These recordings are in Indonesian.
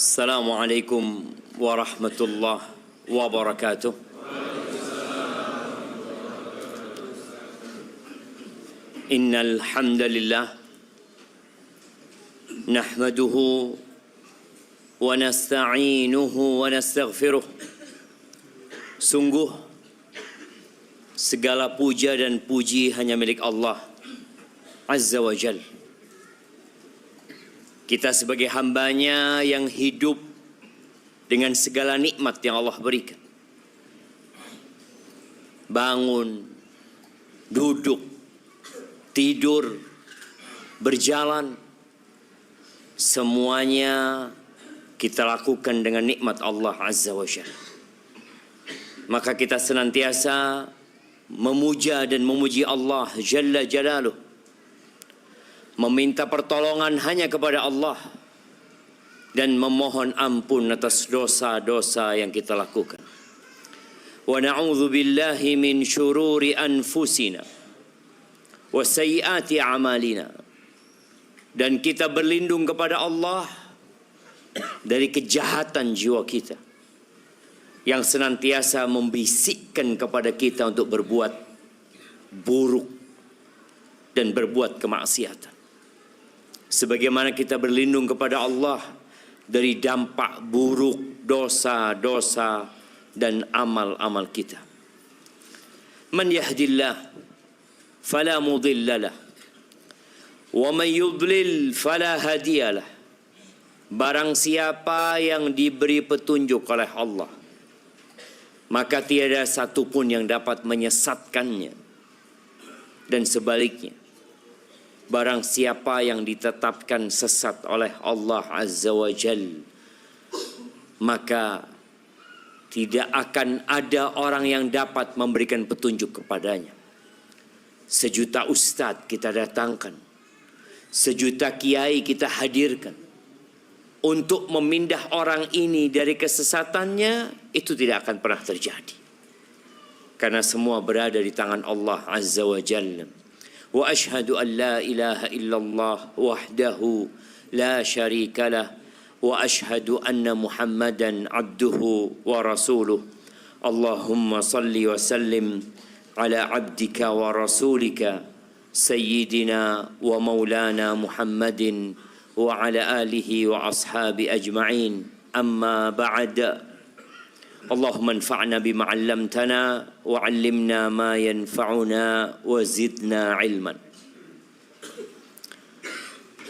Assalamualaikum warahmatullahi wabarakatuh. Innal hamdalillah nahmaduhu wa nasta'inuhu wa nastaghfiruh. Sungguh segala puja dan puji hanya milik Allah Azza wa Jal. Kita sebagai hambanya yang hidup dengan segala nikmat yang Allah berikan. Bangun, duduk, tidur, berjalan, semuanya kita lakukan dengan nikmat Allah Azza wa Jalla. Maka kita senantiasa memuja dan memuji Allah Jalla Jalaluh, meminta pertolongan hanya kepada Allah, dan memohon ampun atas dosa-dosa yang kita lakukan. Wa na'udzu billahi min syururi anfusina wa sayyiati a'malina. Dan kita berlindung kepada Allah dari kejahatan jiwa kita yang senantiasa membisikkan kepada kita untuk berbuat buruk dan berbuat kemaksiatan. Sebagaimana kita berlindung kepada Allah dari dampak buruk dosa-dosa dan amal-amal kita. Man yahdillah fala mudhillalah wa man yudlil fala hadiyalah. Barang siapa yang diberi petunjuk oleh Allah, maka tiada satupun yang dapat menyesatkannya. Dan sebaliknya, barang siapa yang ditetapkan sesat oleh Allah Azza wa Jal, maka tidak akan ada orang yang dapat memberikan petunjuk kepadanya. Sejuta ustadz kita datangkan, sejuta kiai kita hadirkan untuk memindah orang ini dari kesesatannya, itu tidak akan pernah terjadi. Karena semua berada di tangan Allah Azza wa Jalla. Wa ashhadu an la ilaha illallah wahdahu la syarika lah wa ashhadu anna Muhammadan abduhu wa rasuluh. Allahumma salli wa sallim ala abdika wa rasulika sayyidina wa maulana Muhammadin wa ala alihi wa ashabi ajma'in. Amma ba'd. Allahumma anfa'na bima 'allamtana wa 'allimna ma yanfa'una wa zidna ilman.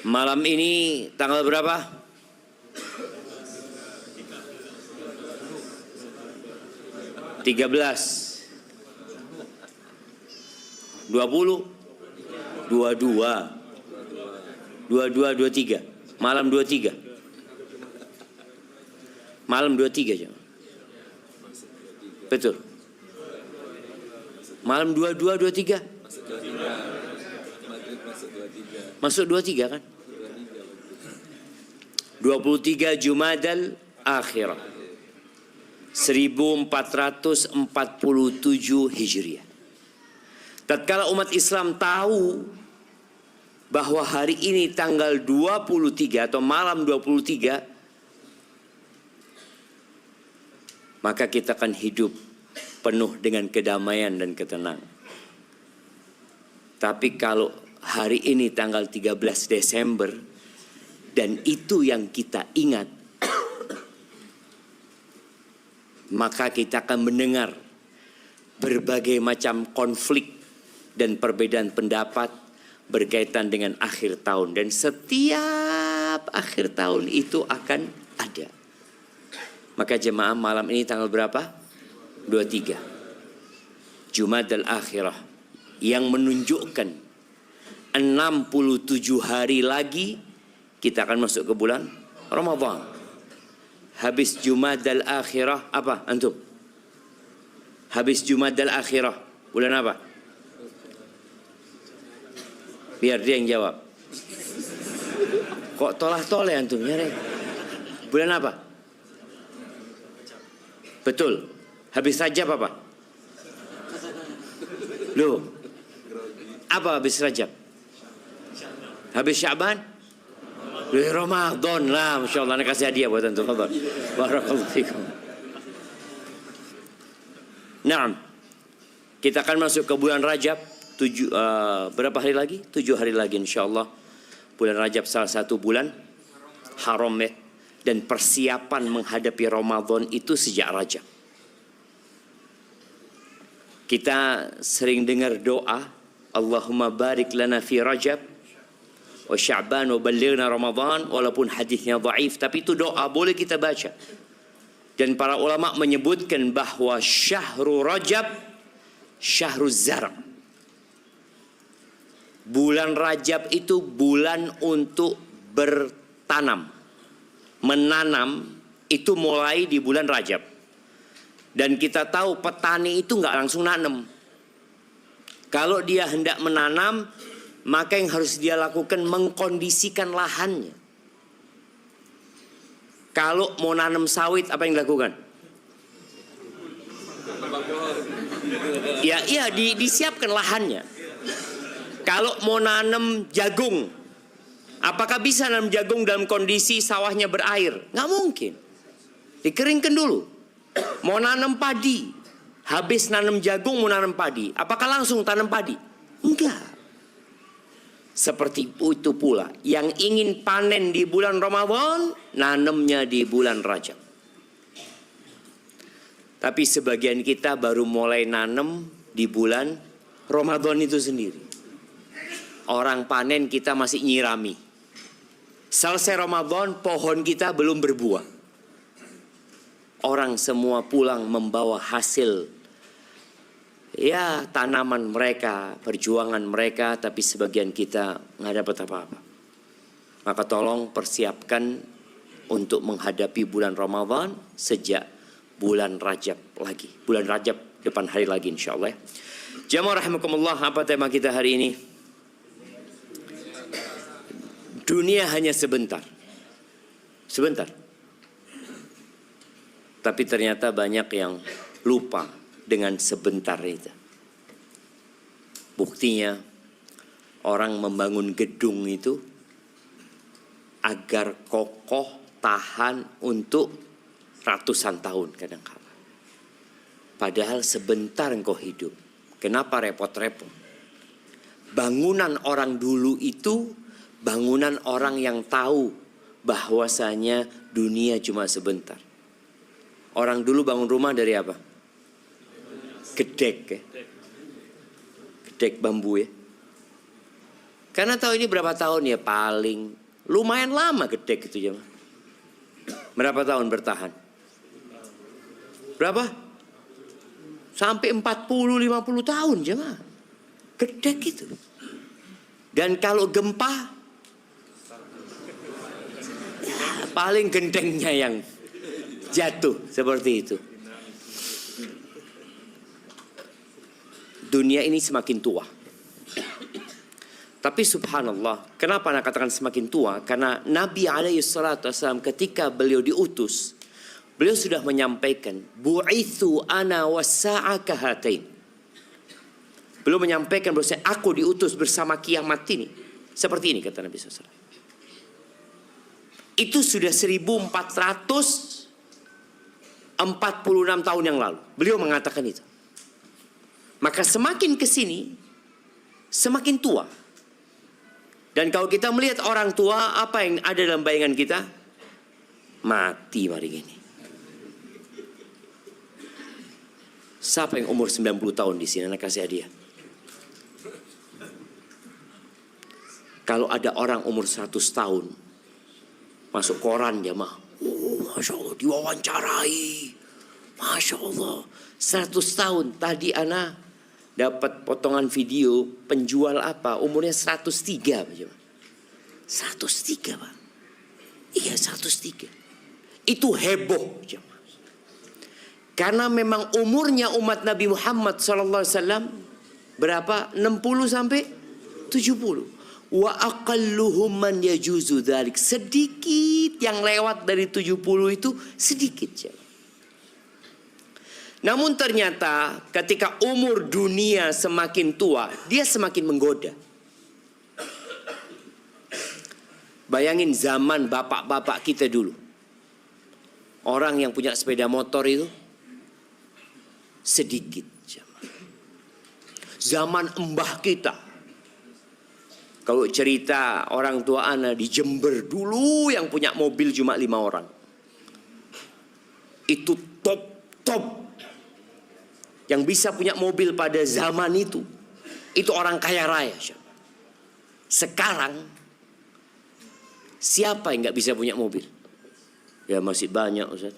Malam ini tanggal berapa? 13 20 22 23 malam 23 jam. Betul. Malam 22 23. Masuk 23 kan? 23 Jumadal Akhirah 1447 Hijriah. Tatkala umat Islam tahu bahwa hari ini tanggal 23 atau malam 23, maka kita akan hidup penuh dengan kedamaian dan ketenangan. Tapi kalau hari ini tanggal 13 Desember dan itu yang kita ingat, maka kita akan mendengar berbagai macam konflik dan perbedaan pendapat berkaitan dengan akhir tahun. Dan setiap akhir tahun itu akan ada. Maka jemaah, malam ini tanggal berapa? 23 Jumadal Akhirah, yang menunjukkan 67 hari lagi kita akan masuk ke bulan Ramadan. Habis Jumadal Akhirah apa antum? Habis Jumadal Akhirah bulan apa? Biar dia yang jawab. Kok tolah-toleh antum nyari? Bulan apa? Betul. Habis Rajab apa? Loh. Apa habis Rajab? Habis Sya'ban? Ramadan lah, Masya Allah, kasih hadiah buat antum. Barakallahu fikum. Nah, kita akan masuk ke bulan Rajab. Berapa hari lagi? 7 hari lagi insya Allah. Bulan Rajab salah satu bulan haram ya. Dan persiapan menghadapi Ramadan itu sejak Rajab. Kita sering dengar doa, Allahumma barik lana fi Rajab wa Sya'ban wa ballighna Ramadan, walaupun hadisnya dhaif, tapi itu doa boleh kita baca. Dan para ulama menyebutkan bahwa syahrul Rajab syahrul zar'. Bulan Rajab itu bulan untuk bertanam. Menanam itu mulai di bulan Rajab. Dan kita tahu petani itu nggak langsung nanam. Kalau dia hendak menanam, maka yang harus dia lakukan mengkondisikan lahannya. Kalau mau nanam sawit, apa yang dilakukan? Ya, disiapkan lahannya. Kalau mau nanam jagung, apakah bisa nanam jagung dalam kondisi sawahnya berair? Nggak mungkin. Dikeringkan dulu. Mau nanam padi, habis nanam jagung mau nanam padi, apakah langsung tanam padi? Enggak. Seperti itu pula, yang ingin panen di bulan Ramadan, nanamnya di bulan Rajab. Tapi sebagian kita baru mulai nanam di bulan Ramadan itu sendiri. Orang panen kita masih nyirami. Selesai Ramadan, pohon kita belum berbuah. Orang semua pulang membawa hasil, ya, tanaman mereka, perjuangan mereka, tapi sebagian kita nggak dapat apa-apa. Maka tolong persiapkan untuk menghadapi bulan Ramadan sejak bulan Rajab lagi. Bulan Rajab depan hari lagi insya Allah. Jamaah rahimakumullah, apa tema kita hari ini? Dunia hanya sebentar. Sebentar. Tapi ternyata banyak yang lupa dengan sebentar itu. Buktinya orang membangun gedung itu agar kokoh tahan untuk ratusan tahun kadang-kala. Padahal sebentar engkau hidup. Kenapa repot-repot? Bangunan orang dulu itu bangunan orang yang tahu bahwasanya dunia cuma sebentar. Orang dulu bangun rumah dari apa? Gedek ya. Gedek bambu ya. Karena tahu ini berapa tahun ya, paling lumayan lama gedek itu ya. Berapa tahun bertahan? Berapa? Sampai 40-50 tahun jemaah. Gedek itu. Dan kalau gempa, ya, paling gentengnya yang jatuh seperti itu. Dunia ini semakin tua. Tapi subhanallah, kenapa anak katakan semakin tua? Karena Nabi SAW ketika beliau diutus, beliau sudah menyampaikan, bu'ithu ana wassa'a kahatain. Beliau menyampaikan bahwa aku diutus bersama kiamat ini. Seperti ini kata Nabi SAW. Itu sudah 1446 tahun yang lalu. Beliau mengatakan itu. Maka semakin ke sini, semakin tua. Dan kalau kita melihat orang tua, apa yang ada dalam bayangan kita? Mati mari ini. Siapa yang umur 90 tahun di sini? Anak kasih hadiah. Kalau ada orang umur 100 tahun, masuk koran ya mah. Masya Allah, diwawancarai. Masya Allah, 100 tahun. Tadi anak dapat potongan video penjual apa, umurnya 103 Pak. 103 Pak. Iya 103. Itu heboh jemaah. Karena memang umurnya umat Nabi Muhammad SAW berapa? 60 sampai 70. Wa aqalluhum man yajuzu dzalik. Sedikit yang lewat dari 70 itu sedikit jemaah. Namun ternyata ketika umur dunia semakin tua, dia semakin menggoda. Bayangin zaman bapak-bapak kita dulu. Orang yang punya sepeda motor itu sedikit. Zaman embah kita. Kalau cerita orang tua ana di Jember dulu yang punya mobil cuma 5 orang. Itu top. Yang bisa punya mobil pada zaman itu orang kaya raya. Sekarang siapa yang nggak bisa punya mobil? Ya masih banyak, Ustaz.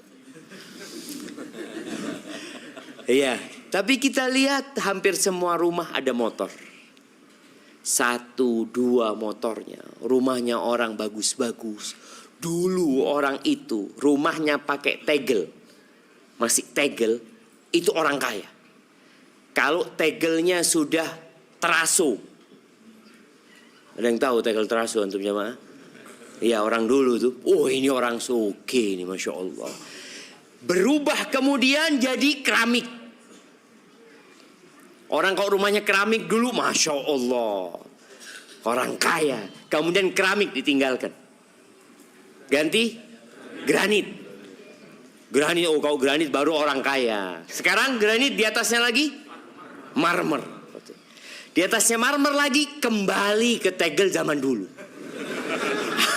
Iya, tapi kita lihat hampir semua rumah ada motor. 1, 2 motornya. Rumahnya orang bagus-bagus. Dulu orang itu rumahnya pakai tegel. Masih tegel, itu orang kaya. Kalau tegelnya sudah teraso. Ada yang tahu tegel teraso antum jamaah? Iya, orang dulu tuh. Oh, ini orang soge ini, Masya Allah. Berubah kemudian jadi keramik. Orang kalau rumahnya keramik dulu, Masya Allah, orang kaya. Kemudian keramik ditinggalkan, ganti granit. Granit, oh kalau granit baru orang kaya. Sekarang granit di atasnya lagi marmer. Di atasnya marmer lagi kembali ke tegel zaman dulu.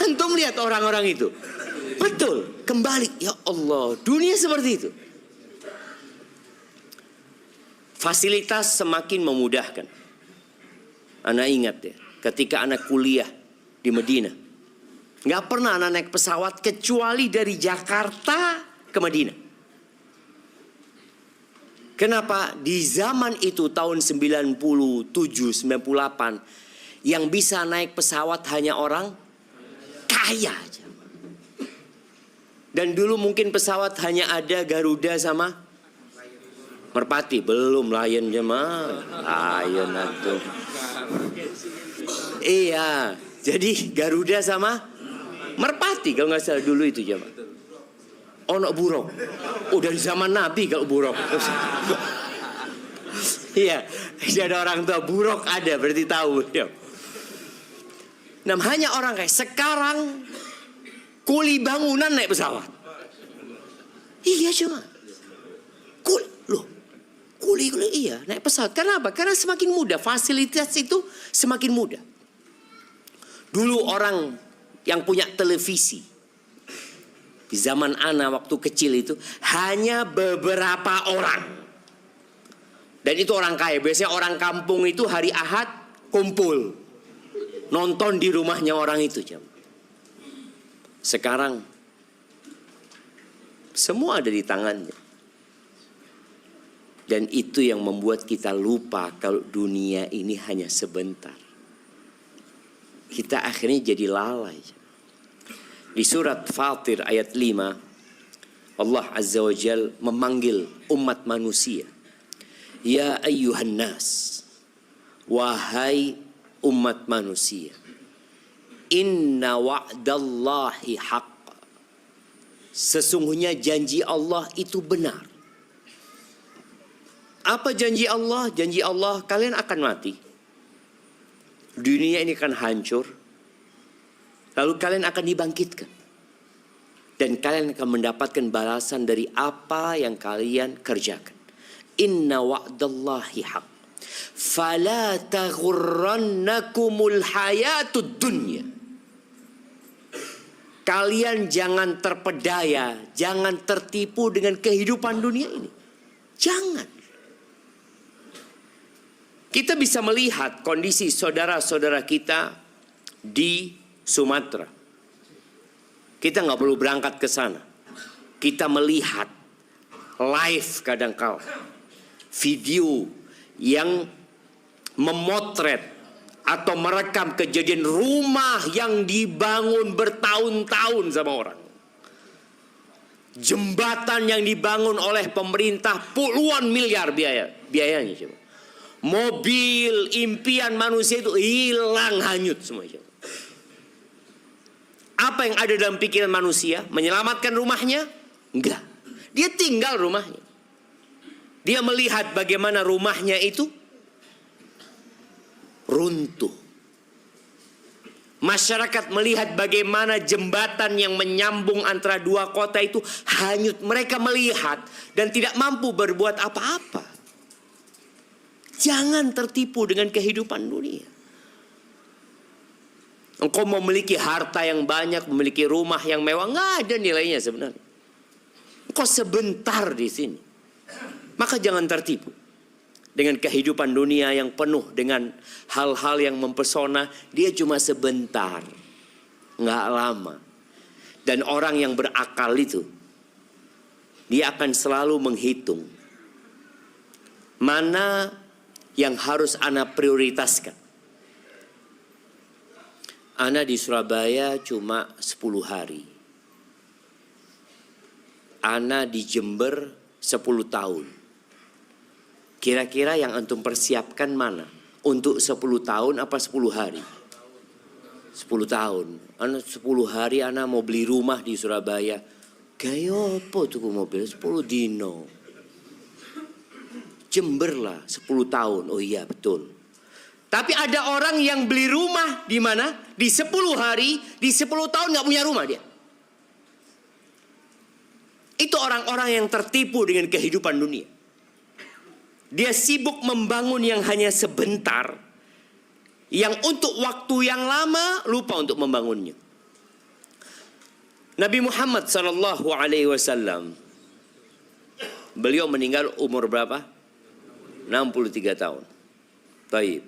Antum lihat orang-orang itu. Betul, kembali. Ya Allah, dunia seperti itu. Fasilitas semakin memudahkan. Anak ingat ya, ketika anak kuliah di Madinah, nggak pernah anak naik pesawat kecuali dari Jakarta ke Madinah. Kenapa? Di zaman itu tahun 97, 98, yang bisa naik pesawat hanya orang kaya aja. Dan dulu mungkin pesawat hanya ada Garuda sama Merpati. Belum Lion jemaah. Lion itu. Iya, jadi Garuda sama Merpati kalau nggak salah dulu itu jemaah. Ono buruk. Oh, dari zaman Nabi kalau buruk. Iya, ada orang tua buruk ada berarti tahu. Namanya orang kayak sekarang kuli bangunan naik pesawat. Iya cuma kuli iya naik pesawat. Kenapa? Karena semakin mudah, fasilitas itu semakin mudah. Dulu orang yang punya televisi di zaman ana waktu kecil itu hanya beberapa orang. Dan itu orang kaya. Biasanya orang kampung itu hari Ahad kumpul nonton di rumahnya orang itu. Sekarang semua ada di tangannya. Dan itu yang membuat kita lupa kalau dunia ini hanya sebentar. Kita akhirnya jadi lalai. Di surat Fatir ayat 5, Allah Azza wa Jal memanggil umat manusia. Ya ayyuhan nas, wahai umat manusia, inna wa'dallahi haqq. Sesungguhnya janji Allah itu benar. Apa janji Allah? Janji Allah, kalian akan mati. Dunia ini akan hancur. Lalu kalian akan dibangkitkan. Dan kalian akan mendapatkan balasan dari apa yang kalian kerjakan. Inna wa'dallahi haqq. Fala taghurrannakumul hayatud dunya. Kalian jangan terpedaya, jangan tertipu dengan kehidupan dunia ini. Jangan. Kita bisa melihat kondisi saudara-saudara kita di Sumatera. Kita nggak perlu berangkat ke sana. Kita melihat live kadang-kala video yang memotret atau merekam kejadian rumah yang dibangun bertahun-tahun sama orang. Jembatan yang dibangun oleh pemerintah puluhan miliar biayanya coba. Mobil impian manusia itu hilang hanyut semua. Apa yang ada dalam pikiran manusia? Menyelamatkan rumahnya? Enggak. Dia tinggal rumahnya. Dia melihat bagaimana rumahnya itu runtuh. Masyarakat melihat bagaimana jembatan yang menyambung antara dua kota itu hanyut. Mereka melihat dan tidak mampu berbuat apa-apa. Jangan tertipu dengan kehidupan dunia. Engkau memiliki harta yang banyak, memiliki rumah yang mewah, nggak ada nilainya sebenarnya. Engkau sebentar di sini. Maka jangan tertipu dengan kehidupan dunia yang penuh dengan hal-hal yang mempesona. Dia cuma sebentar, nggak lama. Dan orang yang berakal itu, dia akan selalu menghitung mana yang harus ana prioritaskan. Ana di Surabaya cuma 10 hari. Ana di Jember 10 tahun. Kira-kira yang antum persiapkan mana? Untuk 10 tahun apa 10 hari? 10 tahun. Ana 10 hari ana mau beli rumah di Surabaya. Gaya apa tuh mobil? 10 dino. Jember lah 10 tahun. Oh iya betul. Tapi ada orang yang beli rumah di mana? Di 10 hari, di 10 tahun gak punya rumah dia. Itu orang-orang yang tertipu dengan kehidupan dunia. Dia sibuk membangun yang hanya sebentar, yang untuk waktu yang lama lupa untuk membangunnya. Nabi Muhammad SAW, beliau meninggal umur berapa? 63 tahun. Baik.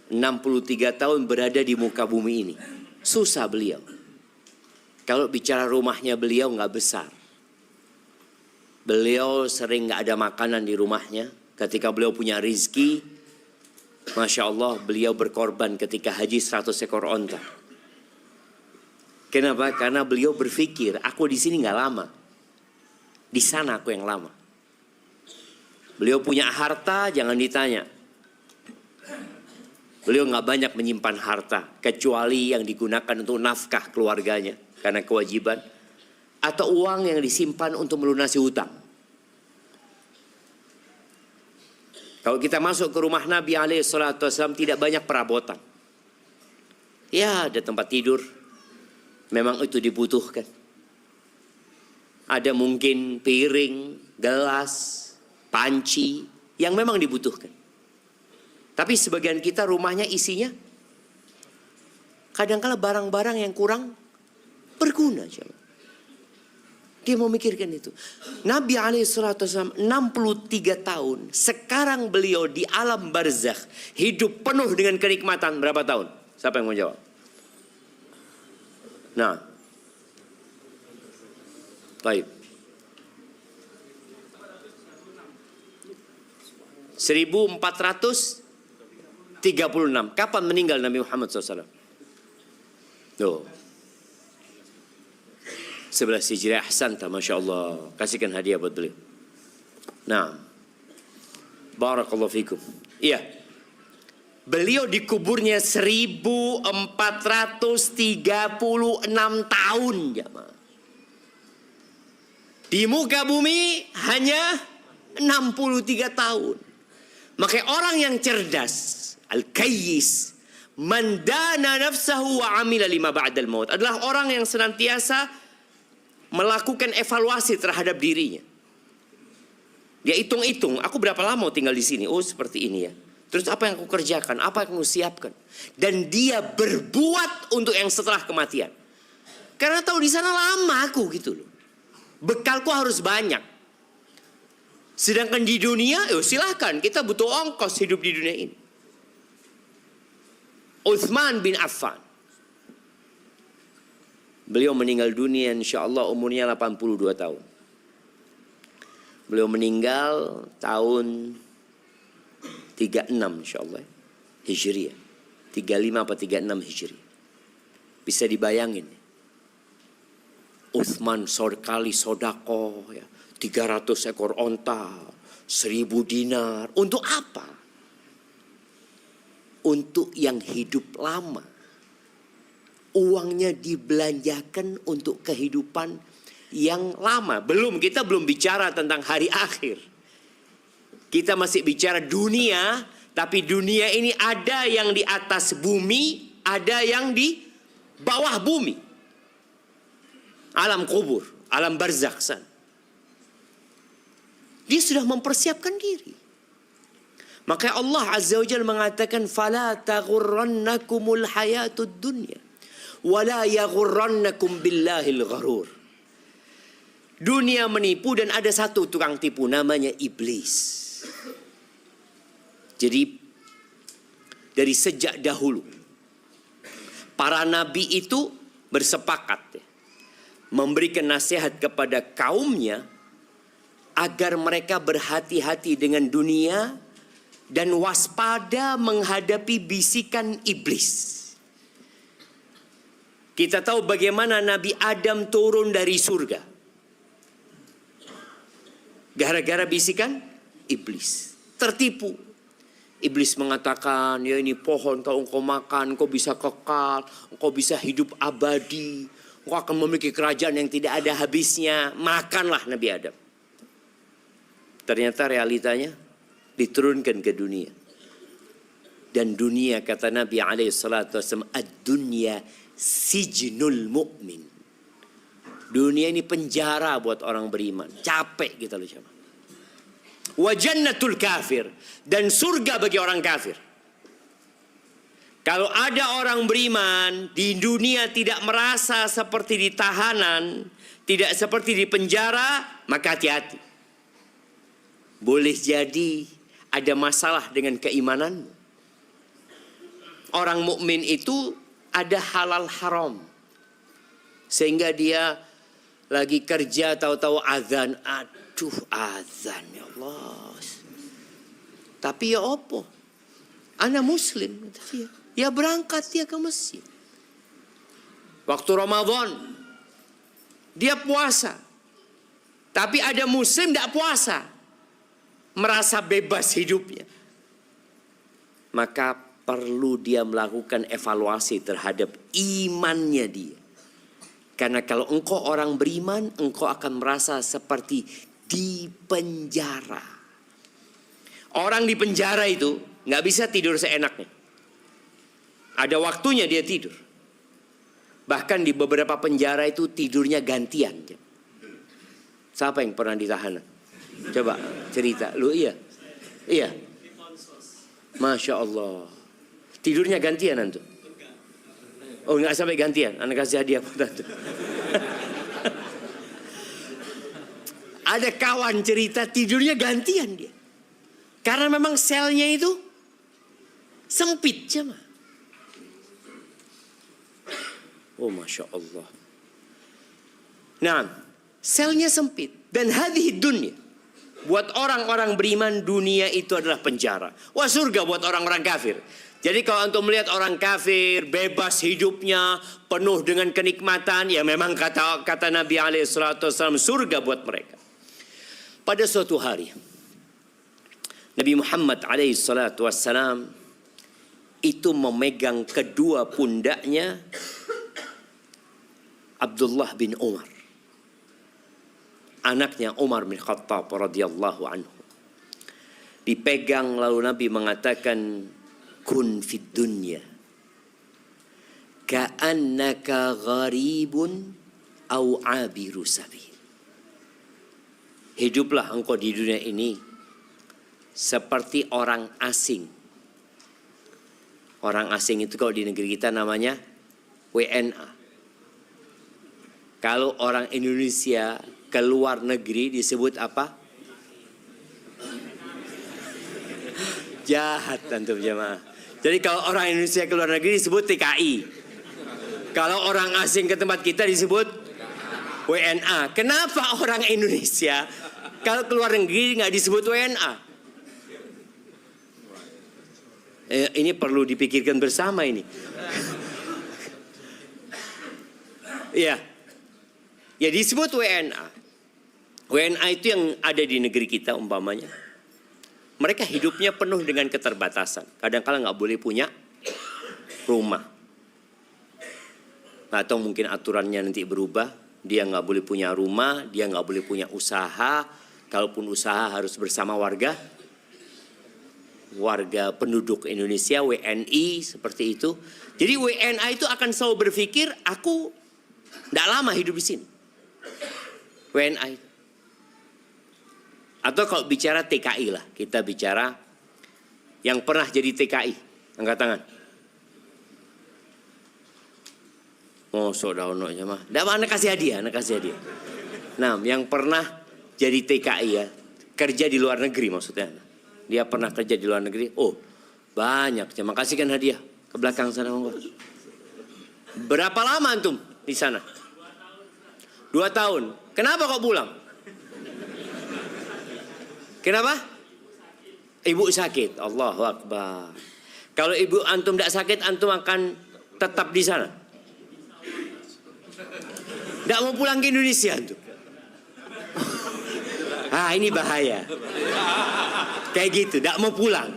63 tahun berada di muka bumi ini. Susah beliau. Kalau bicara rumahnya beliau nggak besar. Beliau sering nggak ada makanan di rumahnya. Ketika beliau punya rizki, Masya Allah beliau berkorban ketika haji 100 ekor onta. Kenapa? Karena beliau berpikir, aku di sini nggak lama. Di sana aku yang lama. Beliau punya harta, jangan ditanya. Beliau nggak banyak menyimpan harta, kecuali yang digunakan untuk nafkah keluarganya karena kewajiban, atau uang yang disimpan untuk melunasi hutang. Kalau kita masuk ke rumah Nabi SAW tidak banyak perabotan. Ya ada tempat tidur, memang itu dibutuhkan. Ada mungkin piring, gelas, panci yang memang dibutuhkan. Tapi sebagian kita rumahnya isinya kadang-kala barang-barang yang kurang berguna. Dia mau mikirkan itu. Nabi SAW 63 tahun. Sekarang beliau di alam barzakh. Hidup penuh dengan kenikmatan. Berapa tahun? Siapa yang mau jawab? Nah. Baik. 1436. Kapan meninggal Nabi Muhammad SAW? Tuh. 11 Hijriah. Ahsanta, Masya Allah. Kasihkan hadiah buat beliau. Nah. Barakallahu fikum. Iya. Beliau dikuburnya 1436 tahun. Di muka bumi hanya 63 tahun. Maka orang yang cerdas, al-kayyis, man dana nafsahu wa amila lima ba'dal maut, adalah orang yang senantiasa melakukan evaluasi terhadap dirinya. Dia hitung-hitung, aku berapa lama tinggal di sini? Oh, seperti ini ya. Terus apa yang aku kerjakan? Apa yang aku siapkan? Dan dia berbuat untuk yang setelah kematian. Karena tahu di sana lama aku gitu loh. Bekalku harus banyak. Sedangkan di dunia, silahkan, kita butuh ongkos hidup di dunia ini. Uthman bin Affan. Beliau meninggal dunia insya-Allah umurnya 82 tahun. Beliau meninggal tahun 36 insya-Allah. Hijriah. 35 apa 36 Hijriah. Bisa dibayangin. Uthman sekali sodako ya. 300 ekor onta, 1000 dinar. Untuk apa? Untuk yang hidup lama. Uangnya dibelanjakan untuk kehidupan yang lama. Kita belum bicara tentang hari akhir. Kita masih bicara dunia. Tapi dunia ini ada yang di atas bumi. ada yang di bawah bumi. Alam kubur, alam barzakh sana. Dia sudah mempersiapkan diri. Maka Allah Azza wa Jalla mengatakan, "Fala taghurrannakumul hayatud dunya, wala yaghurrannakum billahil gharur." Dunia menipu dan ada satu tukang tipu namanya iblis. Jadi dari sejak dahulu para nabi itu bersepakat memberikan nasihat kepada kaumnya agar mereka berhati-hati dengan dunia dan waspada menghadapi bisikan iblis. Kita tahu bagaimana Nabi Adam turun dari surga gara-gara bisikan iblis. Tertipu. Iblis mengatakan, ya ini pohon kalau engkau makan, engkau bisa kekal, engkau bisa hidup abadi, engkau akan memiliki kerajaan yang tidak ada habisnya. Makanlah Nabi Adam. Ternyata realitanya diturunkan ke dunia. Dan dunia, kata Nabi SAW, ad-dunya sijnul mu'min. Dunia ini penjara buat orang beriman. Capek kita loh sama. Wa jannatul kafir, dan surga bagi orang kafir. Kalau ada orang beriman di dunia tidak merasa seperti di tahanan, tidak seperti di penjara, maka hati-hati. Boleh jadi ada masalah dengan keimananmu. Orang mukmin itu ada halal haram. Sehingga dia lagi kerja tahu-tahu azan. Aduh azan ya Allah. Tapi ya apa? Ana muslim. Ya berangkat dia ke masjid. Waktu Ramadan dia puasa. Tapi ada muslim tidak puasa. Merasa bebas hidupnya. Maka perlu dia melakukan evaluasi terhadap imannya dia. Karena kalau engkau orang beriman, engkau akan merasa seperti di penjara. Orang di penjara itu nggak bisa tidur seenaknya. Ada waktunya dia tidur. Bahkan di beberapa penjara itu tidurnya gantian. Siapa yang pernah ditahan? Coba cerita. Lu iya? Iya. Masya Allah. Tidurnya gantian antum? Oh nggak sampai gantian. Anak kasih hadiah buat antum. Ada kawan cerita tidurnya gantian dia. Karena memang selnya itu sempit cuma. Oh Masya Allah. Nah, selnya sempit. Dan hadhihi dunya. Buat orang-orang beriman, dunia itu adalah penjara. Wah surga buat orang-orang kafir. Jadi kalau untuk melihat orang kafir, bebas hidupnya, penuh dengan kenikmatan, ya memang kata Nabi SAW, surga buat mereka. Pada suatu hari, Nabi Muhammad SAW itu memegang kedua pundaknya Abdullah bin Umar. Anaknya Umar bin Khattab radhiyallahu anhu. Dipegang lalu Nabi mengatakan, kun fid dunya ka'annaka gharibun au abiru sabil. Hiduplah engkau di dunia ini seperti orang asing. Orang asing itu kalau di negeri kita namanya WNA. Kalau orang Indonesia keluar negeri disebut apa? Jahat antum jemaah. Jadi kalau orang Indonesia keluar negeri disebut TKI. Kalau orang asing ke tempat kita disebut WNA. Kenapa orang Indonesia kalau keluar negeri nggak disebut WNA? Ini perlu dipikirkan bersama ini. Ya, ya disebut WNA. WNA itu yang ada di negeri kita umpamanya. Mereka hidupnya penuh dengan keterbatasan. Kadang-kadang nggak boleh punya rumah. Atau mungkin aturannya nanti berubah. Dia nggak boleh punya rumah, dia nggak boleh punya usaha. Kalaupun usaha harus bersama warga warga penduduk Indonesia, WNI seperti itu. Jadi WNA itu akan selalu berpikir, aku tidak lama hidup di sini. WNA itu. Atau kalau bicara TKI lah, kita bicara yang pernah jadi TKI, angkat tangan. Oh, saudara aja mah. Anak kasih hadiah, anak kasih hadiah. Nah, yang pernah jadi TKI ya, kerja di luar negeri maksudnya. Dia pernah kerja di luar negeri. Oh, banyak. Terima kasih kan hadiah. Ke belakang sana. Berapa lama antum di sana? 2 tahun. Kenapa kok pulang? Kenapa? Ibu sakit. Allahu Akbar. Kalau ibu antum tidak sakit, antum akan tetap di sana. Tidak mau pulang ke Indonesia antum. Ah, ini bahaya. Kayak gitu, tidak mau pulang.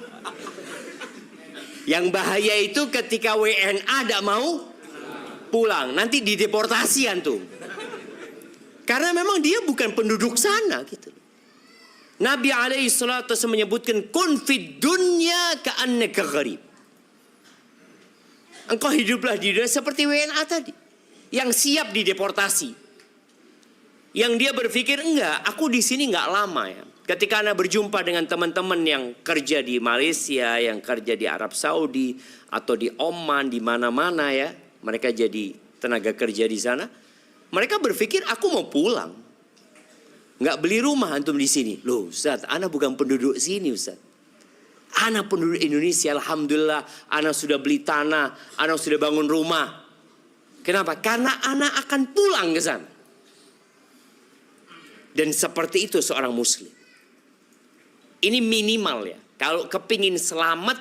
Yang bahaya itu ketika WNA tidak mau pulang. Nanti dideportasi antum. Karena memang dia bukan penduduk sana gitu. Nabi alaihissalatu menyebutkan kun fid dunya ka'annaka gharib. Engkau hiduplah di dunia seperti WNA tadi. Yang siap dideportasi. Yang dia berpikir enggak, aku di sini enggak lama ya. Ketika Anda berjumpa dengan teman-teman yang kerja di Malaysia, yang kerja di Arab Saudi atau di Oman, di mana-mana ya, mereka jadi tenaga kerja di sana. Mereka berpikir aku mau pulang. Enggak beli rumah antum di sini. Loh, Ustaz, Ana bukan penduduk sini, Ustaz. Ana penduduk Indonesia, alhamdulillah. Ana sudah beli tanah, Ana sudah bangun rumah. Kenapa? Karena anak akan pulang ke sana. Dan seperti itu seorang muslim. Ini minimal ya. Kalau kepingin selamat,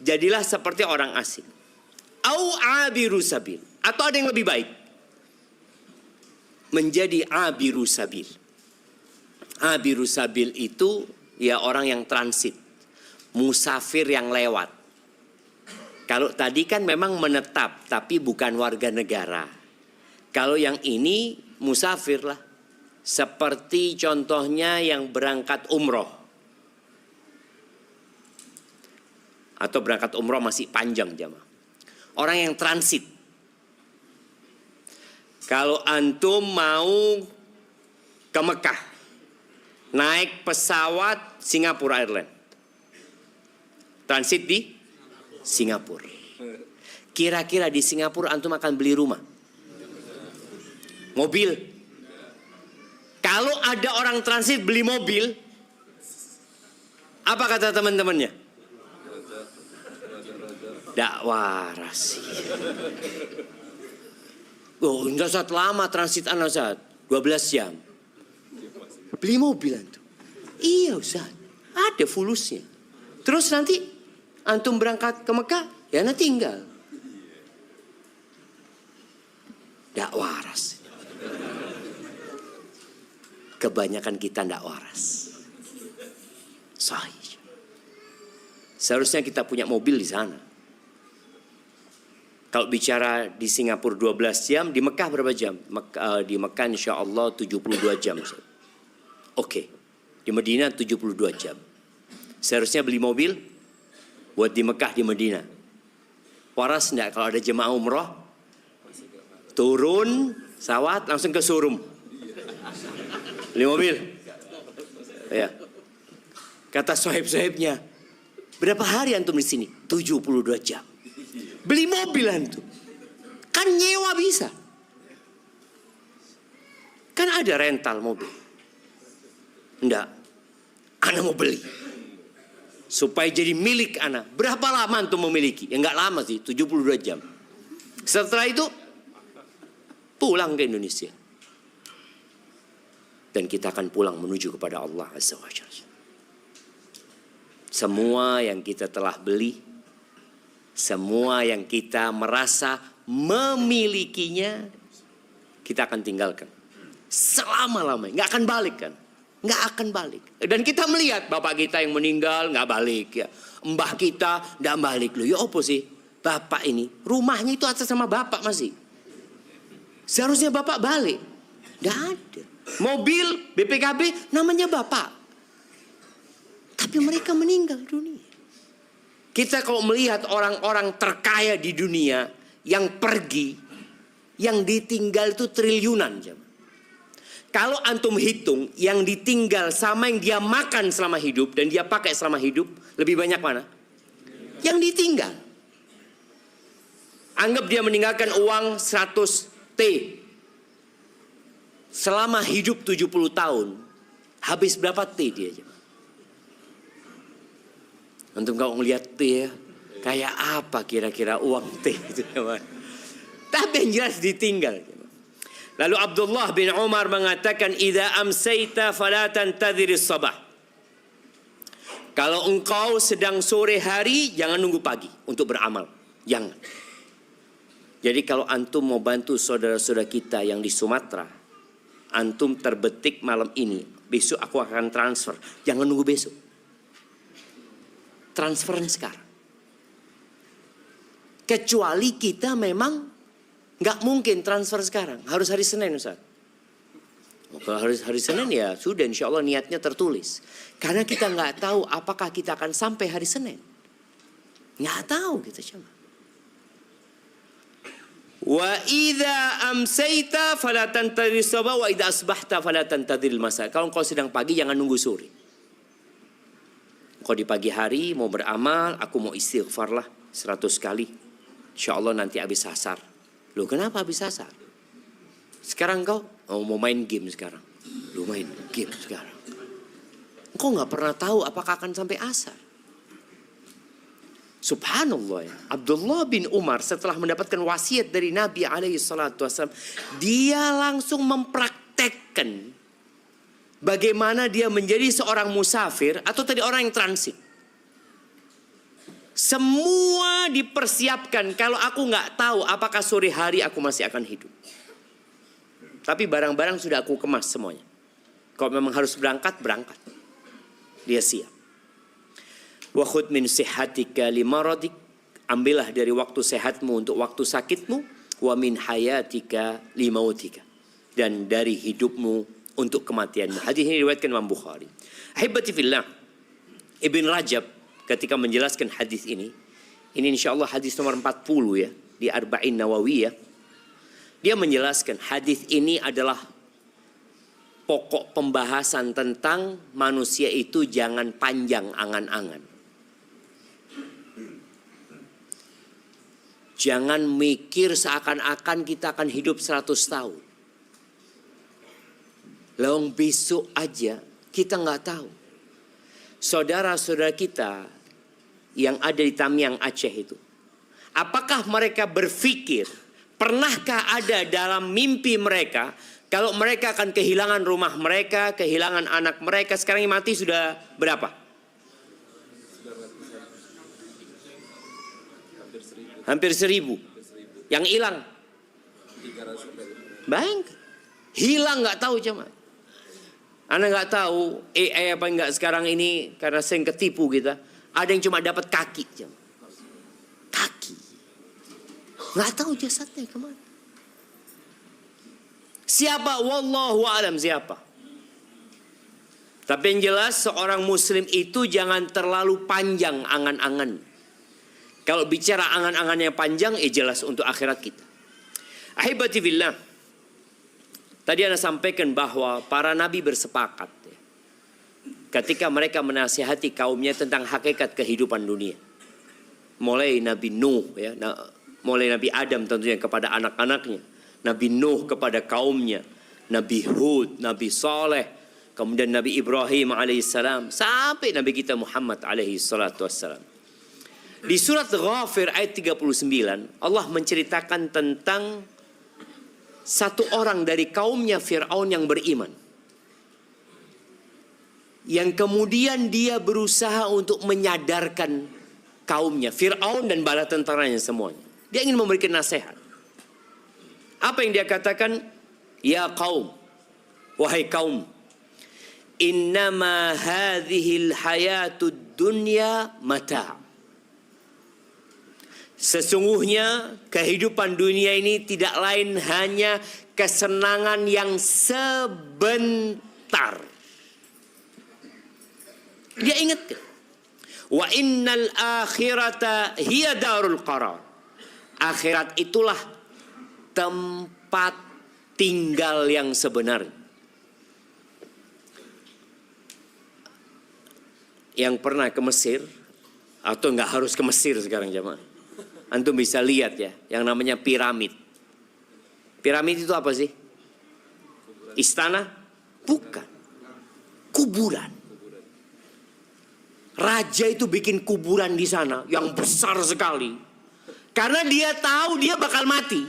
jadilah seperti orang asing. Au abiru sabil. Atau ada yang lebih baik. Menjadi abiru sabil. Abiru sabil itu ya orang yang transit. Musafir yang lewat. Kalau tadi kan memang menetap, tapi bukan warga negara. Kalau yang ini musafir lah. Seperti contohnya yang berangkat umroh. Atau berangkat umroh masih panjang jamaah. Orang yang transit. Kalau antum mau ke Mekah. Naik pesawat Singapura Airlines. Transit di Singapura. Kira-kira di Singapura antum akan beli rumah? Mobil? Kalau ada orang transit beli mobil, apa kata teman-temannya? Tidak waras. Oh, enggak Ustaz, lama transit anak Ustaz, 12 jam. Beli mobil antum. Iya Ustaz, ada fulusnya. Terus nanti antum berangkat ke Mekah, ya nanti tinggal. Tidak waras. Kebanyakan kita tidak waras. Sahih. Seharusnya kita punya mobil di sana. Kalau bicara di Singapura 12 jam, di Mekah berapa jam? Di Mekah insya Allah 72 jam. Oke. Di Madinah 72 jam. Seharusnya beli mobil buat di Mekah, di Madinah. Waras enggak kalau ada jemaah umroh? Turun pesawat langsung ke showroom. Beli mobil. Ya. Kata sohib-sohibnya, berapa hari antum di sini? 72 jam. Beli mobil antum. Kan nyewa bisa. Kan ada rental mobil. Enggak. Ana mau beli. Supaya jadi milik ana. Berapa lama antum memiliki? Ya enggak lama sih, 72 jam. Setelah itu pulang ke Indonesia. Dan kita akan pulang menuju kepada Allah Azza wa Jalla. Semua yang kita telah beli, semua yang kita merasa memilikinya, kita akan tinggalkan. Selama-lamanya, nggak akan balik kan? Nggak akan balik. Dan kita melihat bapak kita yang meninggal nggak balik ya. Mbah kita nggak balik loh. Ya apa sih? Bapak ini, rumahnya itu atas sama bapak masih. Seharusnya bapak balik. Nggak ada. Mobil, BPKB namanya bapak. Tapi mereka meninggal dunia. Kita kalau melihat orang-orang terkaya di dunia yang pergi, yang ditinggal itu triliunan. Kalau antum hitung yang ditinggal sama yang dia makan selama hidup dan dia pakai selama hidup, lebih banyak mana? Yang ditinggal. Anggap dia meninggalkan uang 100 T. Selama hidup 70 tahun, habis berapa T dia? Antum kalau ngelihat T ya, kayak apa kira-kira uang T itu? Tapi yang jelas ditinggal. Lalu Abdullah bin Umar mengatakan, "Idza amsayta fala tantadhiris sabah." Kalau engkau sedang sore hari, jangan nunggu pagi untuk beramal. Jangan. Jadi kalau antum mau bantu saudara-saudara kita yang di Sumatera, antum terbetik malam ini, besok aku akan transfer. Jangan nunggu besok. Transferan sekarang. Kecuali kita memang nggak mungkin transfer sekarang. Harus hari Senin, Ustaz. Kalau hari Senin ya sudah, insya Allah niatnya tertulis. Karena kita nggak tahu apakah kita akan sampai hari Senin. Nggak tahu kita coba. Wa idza amsayta fala tantadhir sabah wa idza asbahta fala tantadhir masa. Kalau engkau sedang pagi jangan nunggu sore. Engkau di pagi hari mau beramal, aku mau istighfar lah 100 kali. Insya Allah nanti habis asar. Loh kenapa habis asar? Sekarang kau mau main game sekarang. Lu main game sekarang. Engkau gak pernah tahu apakah akan sampai asar. Subhanallah ya. Abdullah bin Umar setelah mendapatkan wasiat dari Nabi SAW, dia langsung mempraktekkan bagaimana dia menjadi seorang musafir atau tadi orang yang transit. Semua dipersiapkan. Kalau aku nggak tahu apakah sore hari aku masih akan hidup. Tapi barang-barang sudah aku kemas semuanya. Kalau memang harus berangkat, berangkat. Dia siap. Wa khudh min sihhatika limaradik. Ambillah dari waktu sehatmu untuk waktu sakitmu. Wa min hayatika limautika. Dan dari hidupmu untuk kematianmu. Hadis ini diriwayatkan Imam Bukhari. Ahibati fillah, Ibn Rajab ketika menjelaskan hadis ini insyaallah hadis nomor 40 ya di Arba'in Nawawiyah. Dia menjelaskan hadis ini adalah pokok pembahasan tentang manusia itu jangan panjang angan-angan. Jangan mikir seakan-akan kita akan hidup 100 tahun. Lawang besok aja kita nggak tahu. Saudara-saudara kita yang ada di Tamiang Aceh itu, apakah mereka berpikir, pernahkah ada dalam mimpi mereka kalau mereka akan kehilangan rumah mereka, kehilangan anak mereka? Sekarang yang mati sudah berapa? Hampir 1000. Yang hilang? Banyak. Hilang nggak tahu jemaah. Anda nggak tahu AI apa enggak sekarang ini karena sering ketipu kita. Ada yang cuma dapat kaki jemaah. Kaki. Nggak tahu jasadnya kemana. Siapa? Wallahu a'lam siapa. Tapi yang jelas seorang muslim itu jangan terlalu panjang angan-angan. Kalau bicara angan-angan yang panjang, jelas untuk akhirat kita. Ahibati billah. Tadi Anda sampaikan bahwa para nabi bersepakat ya, ketika mereka menasihati kaumnya tentang hakikat kehidupan dunia. Mulai Nabi Nuh ya, mulai Nabi Adam tentunya kepada anak-anaknya, Nabi Nuh kepada kaumnya, Nabi Hud, Nabi Saleh, kemudian Nabi Ibrahim alaihissalam, sampai Nabi kita Muhammad alaihissalam. Di surat Ghafir ayat 39, Allah menceritakan tentang satu orang dari kaumnya Fir'aun yang beriman. Yang kemudian dia berusaha untuk menyadarkan kaumnya, Fir'aun dan bala tentaranya semuanya. Dia ingin memberikan nasihat. Apa yang dia katakan? Ya kaum, wahai kaum, innama hadhil hayatud dunya mata'. Sesungguhnya kehidupan dunia ini tidak lain hanya kesenangan yang sebentar. Dia ingat. Wa innal akhirata hiya darul qarar. Akhirat itulah tempat tinggal yang sebenarnya. Yang pernah ke Mesir, atau nggak harus ke Mesir sekarang jemaah, antum bisa lihat ya, yang namanya piramid. Piramid itu apa sih? Istana? Bukan. Kuburan. Raja itu bikin kuburan di sana yang besar sekali, karena dia tahu dia bakal mati.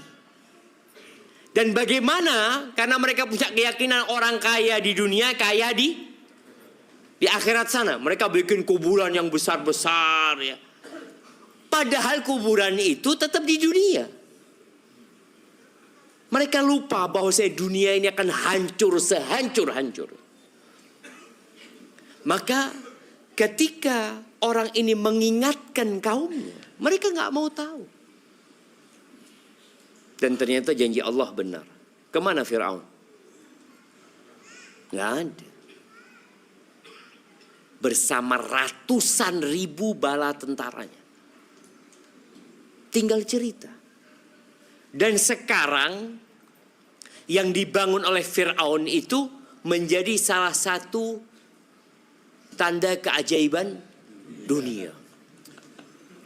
Dan bagaimana? Karena mereka punya keyakinan orang kaya di dunia kaya di akhirat sana. Mereka bikin kuburan yang besar-besar ya. Padahal kuburan itu tetap di dunia. Mereka lupa bahwa dunia ini akan hancur sehancur-hancur. Maka ketika orang ini mengingatkan kaumnya, mereka nggak mau tahu. Dan ternyata janji Allah benar. Kemana Fir'aun? Nggak ada. Bersama ratusan ribu bala tentaranya. Tinggal cerita. Dan sekarang yang dibangun oleh Fir'aun itu menjadi salah satu tanda keajaiban dunia.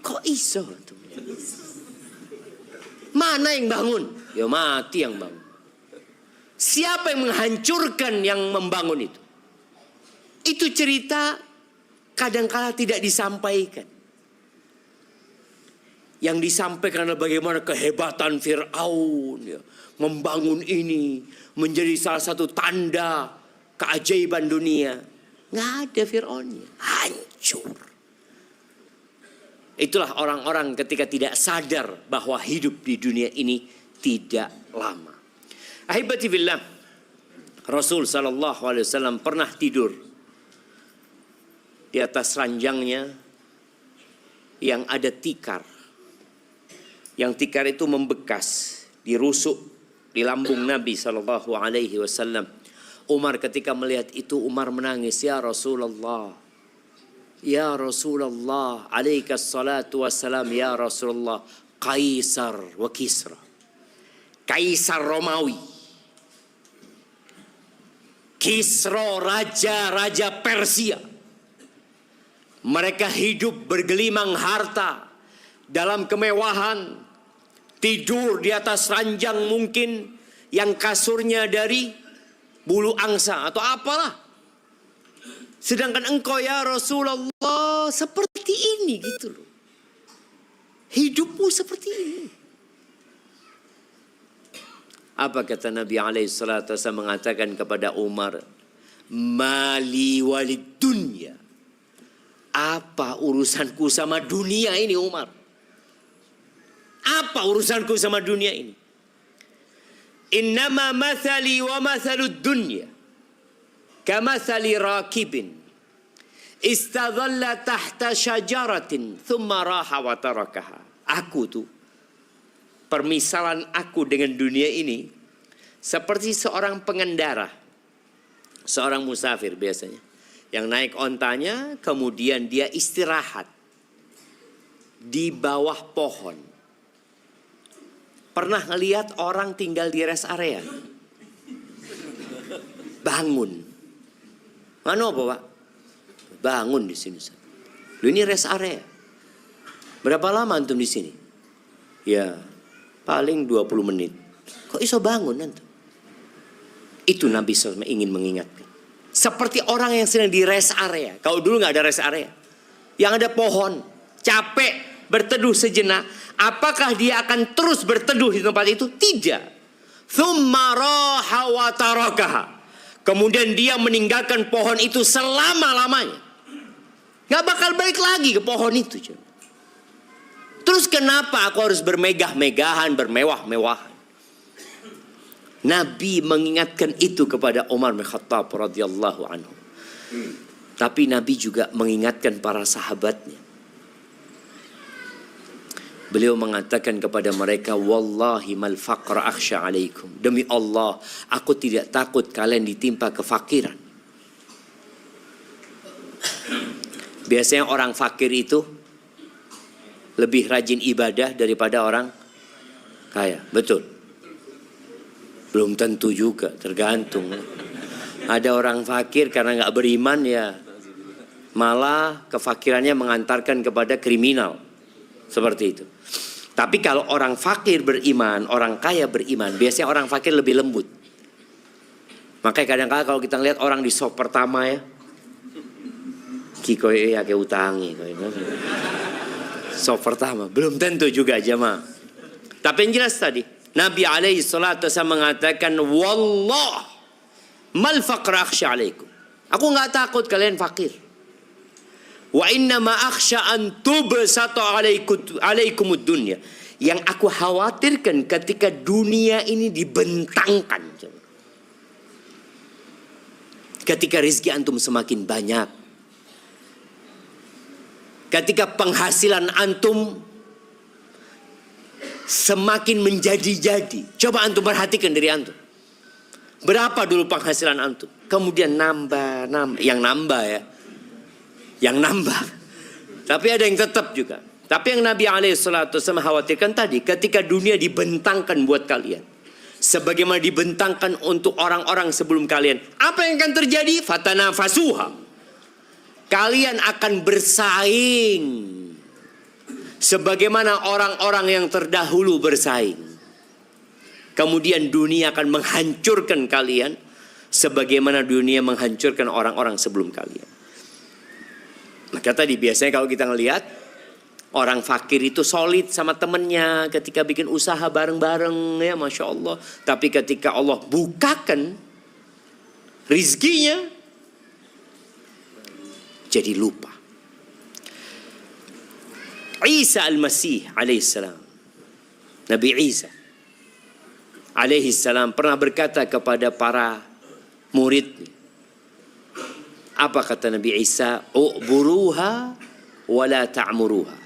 Kok iso? Mana yang bangun? Ya mati yang bangun. Siapa yang menghancurkan yang membangun itu? Itu cerita kadangkala tidak disampaikan. Yang disampaikan adalah bagaimana kehebatan Fir'aun ya, membangun ini menjadi salah satu tanda keajaiban dunia. Nggak ada Fir'aunnya, hancur. Itulah orang-orang ketika tidak sadar bahwa hidup di dunia ini tidak lama. Ahibati fillah, Rasul SAW pernah tidur di atas ranjangnya yang ada tikar. Yang tikar itu membekas, dirusuk di lambung Nabi SAW. Umar ketika melihat itu, Umar menangis, ya Rasulullah, ya Rasulullah, alaikas salatu wassalam, ya Rasulullah, Kaisar wa Kisra, Kaisar Romawi, Kisra raja-raja Persia. Mereka hidup bergelimang harta dalam kemewahan, tidur di atas ranjang mungkin yang kasurnya dari bulu angsa atau apalah. Sedangkan engkau ya Rasulullah seperti ini gitu loh. Hidupmu seperti ini. Apa kata Nabi SAW mengatakan kepada Umar? Mali walid dunya. Apa urusanku sama dunia ini Umar? Apa urusanku sama dunia ini? Innama mathali wa mathalud dunya kamathali rakibin istadhalla tahta syajaratin thumma raha wa tarakaha. Aku tuh, permisalan aku dengan dunia ini seperti seorang pengendara, seorang musafir biasanya, yang naik ontanya kemudian dia istirahat di bawah pohon. Pernah ngelihat orang tinggal di rest area? Bangun. Mana apa Pak? Bangun di sini. Lu ini rest area. Berapa lama antum di sini? Ya, paling 20 menit. Kok iso bangun antum? Itu Nabi SAW ingin mengingatkan. Seperti orang yang sedang di rest area. Kalau dulu nggak ada rest area, yang ada pohon, capek berteduh sejenak. Apakah dia akan terus berteduh di tempat itu? Tidak. Thumma raha wa tarakaha. Kemudian dia meninggalkan pohon itu selama-lamanya. Gak bakal balik lagi ke pohon itu. Terus kenapa aku harus bermegah-megahan, bermewah-mewahan? Nabi mengingatkan itu kepada Umar bin Khattab radhiyallahu anhu. Tapi Nabi juga mengingatkan para sahabatnya. Beliau mengatakan kepada mereka, wallahi mal faqra akhsha alaikum. Demi Allah, aku tidak takut kalian ditimpa kefakiran. Biasanya orang fakir itu lebih rajin ibadah daripada orang kaya. Betul? Belum tentu juga, tergantung. Ada orang fakir karena nggak beriman ya malah kefakirannya mengantarkan kepada kriminal. Seperti itu. Tapi kalau orang fakir beriman, orang kaya beriman, biasanya orang fakir lebih lembut. Makanya kadang-kadang kalau kita lihat orang di sop pertama ya, kikoy ya ke utangi. Sop pertama, belum tentu juga jemaah. Tapi yang jelas tadi, Nabi alaihi salatu wasallam mengatakan, wallah mal faqra akhsha alaikum. Aku nggak takut kalian fakir. Wa inna ma akhsha an tubsata alaikumud dunya. Yang aku khawatirkan ketika dunia ini dibentangkan. Ketika rezeki antum semakin banyak. Ketika penghasilan antum semakin menjadi-jadi. Coba antum perhatikan diri antum. Berapa dulu penghasilan antum? Kemudian nambah. Yang nambah ya. Yang nambah. Tapi ada yang tetap juga. Tapi yang Nabi SAW khawatirkan tadi. Ketika dunia dibentangkan buat kalian. Sebagaimana dibentangkan untuk orang-orang sebelum kalian. Apa yang akan terjadi? Fatanafasuha. Kalian akan bersaing. Sebagaimana orang-orang yang terdahulu bersaing. Kemudian dunia akan menghancurkan kalian. Sebagaimana dunia menghancurkan orang-orang sebelum kalian. Maka tadi biasanya kalau kita ngelihat. Orang fakir itu solid sama temennya ketika bikin usaha bareng-bareng ya Masya Allah. Tapi ketika Allah bukakan rizkinya jadi lupa. Isa al-Masih alaihissalam. Nabi Isa alaihissalam pernah berkata kepada para murid. Apa kata Nabi Isa? U'buruha wala ta'muruha.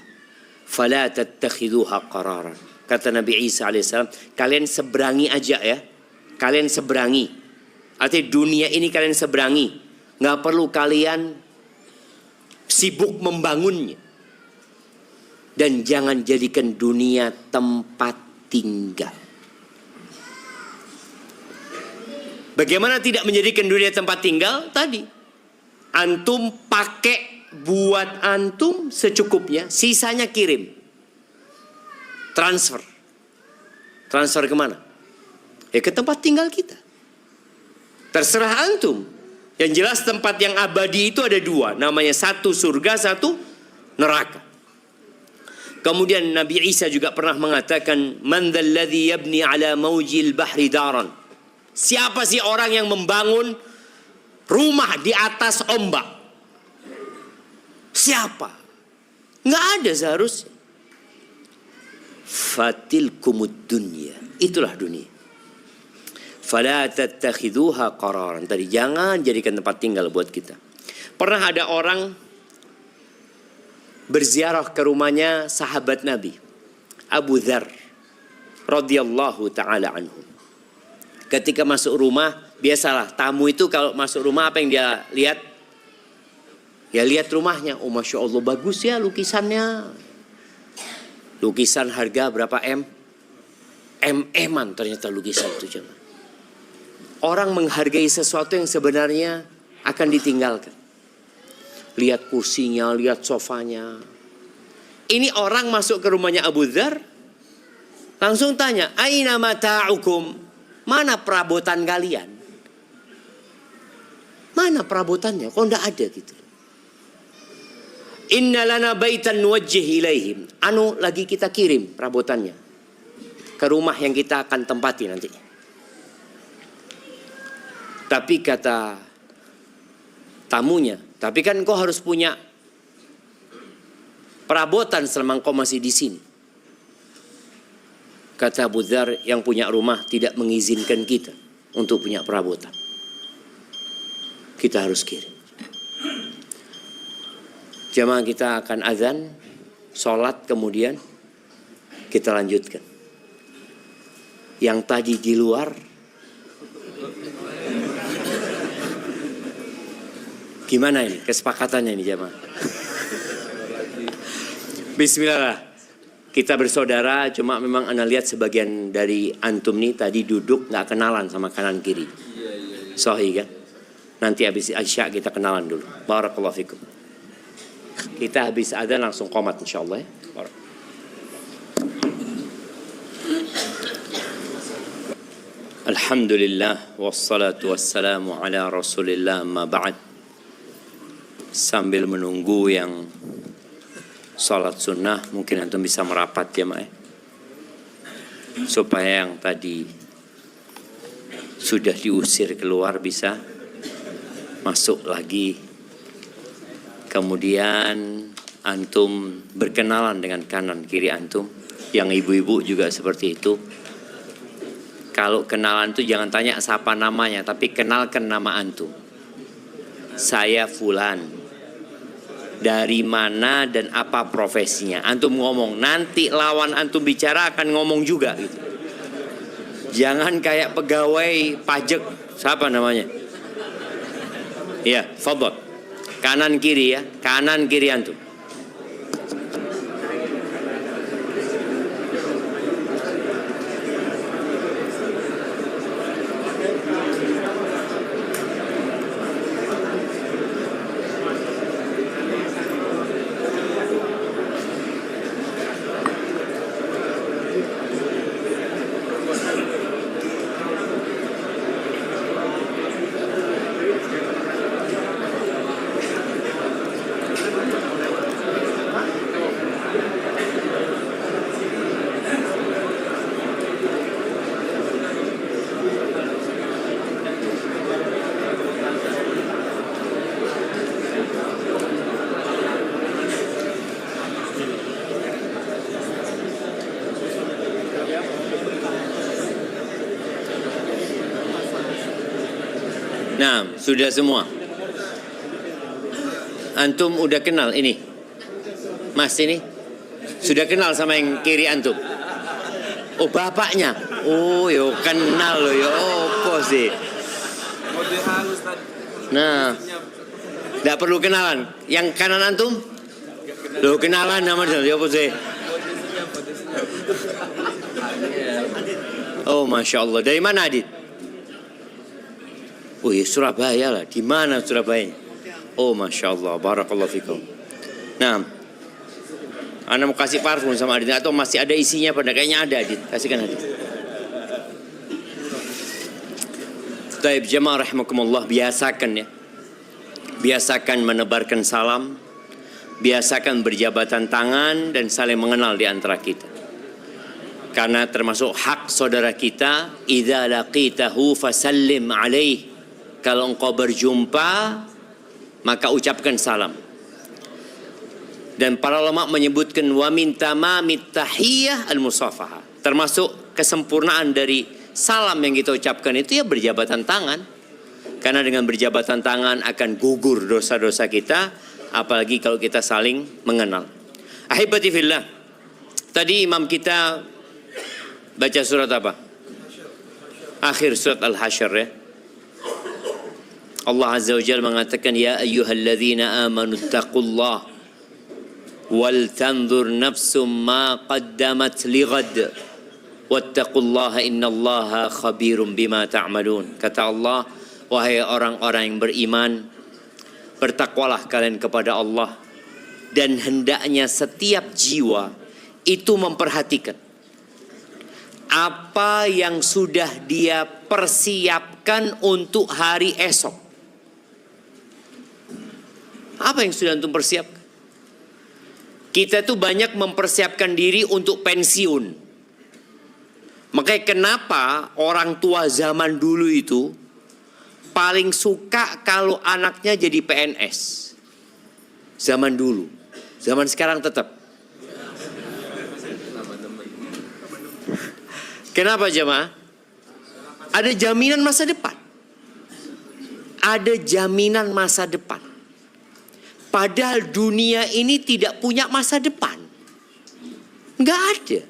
Fala tattakhiduha qararan. Kata Nabi Isa alaihissalam, kalian seberangi aja ya. Kalian seberangi. Artinya dunia ini kalian seberangi. Nggak perlu kalian sibuk membangunnya. Dan jangan jadikan dunia tempat tinggal. Bagaimana tidak menjadikan dunia tempat tinggal? Tadi antum pakai buat antum secukupnya, sisanya kirim. Transfer. Transfer kemana? Ya ke tempat tinggal kita. Terserah antum. Yang jelas tempat yang abadi itu ada dua. Namanya satu surga, satu neraka. Kemudian Nabi Isa juga pernah mengatakan, Man dzalladzi yabni ala maujil bahri daran. Siapa sih orang yang membangun rumah di atas ombak? Siapa? Nggak ada seharusnya. Fatilkumud dunya. Itulah dunia. Fala tattakhiduha qararan. Tadi jangan jadikan tempat tinggal buat kita. Pernah ada orang berziarah ke rumahnya sahabat Nabi Abu Dzar radhiyallahu taala anhu. Ketika masuk rumah, biasalah tamu itu kalau masuk rumah apa yang dia lihat? Ya lihat rumahnya, oh Masya Allah bagus ya lukisannya. Lukisan harga berapa M? M-an ternyata lukisan itu cuman. Orang menghargai sesuatu yang sebenarnya akan ditinggalkan. Lihat kursinya, lihat sofanya. Ini orang masuk ke rumahnya Abu Dzar. Langsung tanya, Aina mata'ukum? Mana perabotan kalian? Mana perabotannya? Kok enggak ada gitu. Inna lana baitan nuwajjih ilaihim. Lagi kita kirim perabotannya ke rumah yang kita akan tempati nanti. Tapi kata tamunya, tapi kan kau harus punya perabotan selama kau masih di sini. Kata Abu Dzar, yang punya rumah tidak mengizinkan kita untuk punya perabotan. Kita harus kirim. Jamaah kita akan azan, sholat kemudian kita lanjutkan. Yang tadi di luar, gimana ini kesepakatannya ini jamaah? Bismillah. Kita bersaudara, cuma memang ana lihat sebagian dari antum nih tadi duduk nggak kenalan sama kanan kiri. Sahih kan? Nanti habis Isya kita kenalan dulu. Barakallahu fikum. Kita habis adzan langsung qomat insyaallah ya. Alhamdulillah wassalatu wassalamu ala Rasulillah amma ba'd. Sambil menunggu yang salat sunnah, mungkin antum bisa merapat ya Mak, supaya yang tadi sudah diusir keluar bisa masuk lagi. Kemudian antum berkenalan dengan kanan kiri antum. Yang ibu-ibu juga seperti itu. Kalau kenalan itu jangan tanya siapa namanya, tapi kenalkan nama antum. Saya Fulan. Dari mana dan apa profesinya. Antum ngomong, nanti lawan antum bicara akan ngomong juga gitu. Jangan kayak pegawai pajak, siapa namanya? Ya, fadhol. Kanan kiri ya, kanan kiri antum. Nah, sudah semua. Antum udah kenal ini? Mas ini? Sudah kenal sama yang kiri antum? Oh, bapaknya? Oh, yo kenal loh, yo apa sih? Nah, tidak perlu kenalan. Yang kanan antum? Lo kenalan nama dia, yo apa sih? Oh, Masya Allah. Dari mana Adit? Oh ya Surabaya lah. Di mana Surabaya? Oh Masya Allah. Barakallahu fikum. Nah, Anda mau kasih parfum sama Adit atau masih ada isinya pada? Kayaknya ada Adit. Kasihkan Adit. Taib jamaah rahimakumullah, biasakan ya. Biasakan menebarkan salam. Biasakan berjabatan tangan dan saling mengenal di antara kita. Karena termasuk hak saudara kita, idza laqitahu fasallim alaih. Kalau engkau berjumpa, maka ucapkan salam. Dan para ulama menyebutkan wa min tamamit tahiyyah al-musafahah. Termasuk kesempurnaan dari salam yang kita ucapkan itu ya berjabatan tangan. Karena dengan berjabatan tangan akan gugur dosa-dosa kita, apalagi kalau kita saling mengenal. Ahibati fillah. Tadi imam kita baca surat apa? Akhir surat Al-Hasyr ya. Allah Azza wa Jalla mengatakan, ya ayyuhalladzina amanu taqullah wal tanzur nafsum ma qaddamat lighad wattaqullaha innallaha khabirum bima ta'malun. Kata Allah, wahai orang-orang yang beriman, bertakwalah kalian kepada Allah, dan hendaknya setiap jiwa itu memperhatikan apa yang sudah dia persiapkan untuk hari esok. Apa yang sudah antum persiapkan? Kita tuh banyak mempersiapkan diri untuk pensiun. Makanya kenapa orang tua zaman dulu itu paling suka kalau anaknya jadi PNS. Zaman dulu. Zaman sekarang tetap. Kenapa jemaah? Ada jaminan masa depan. Ada jaminan masa depan. Padahal dunia ini tidak punya masa depan. Enggak ada.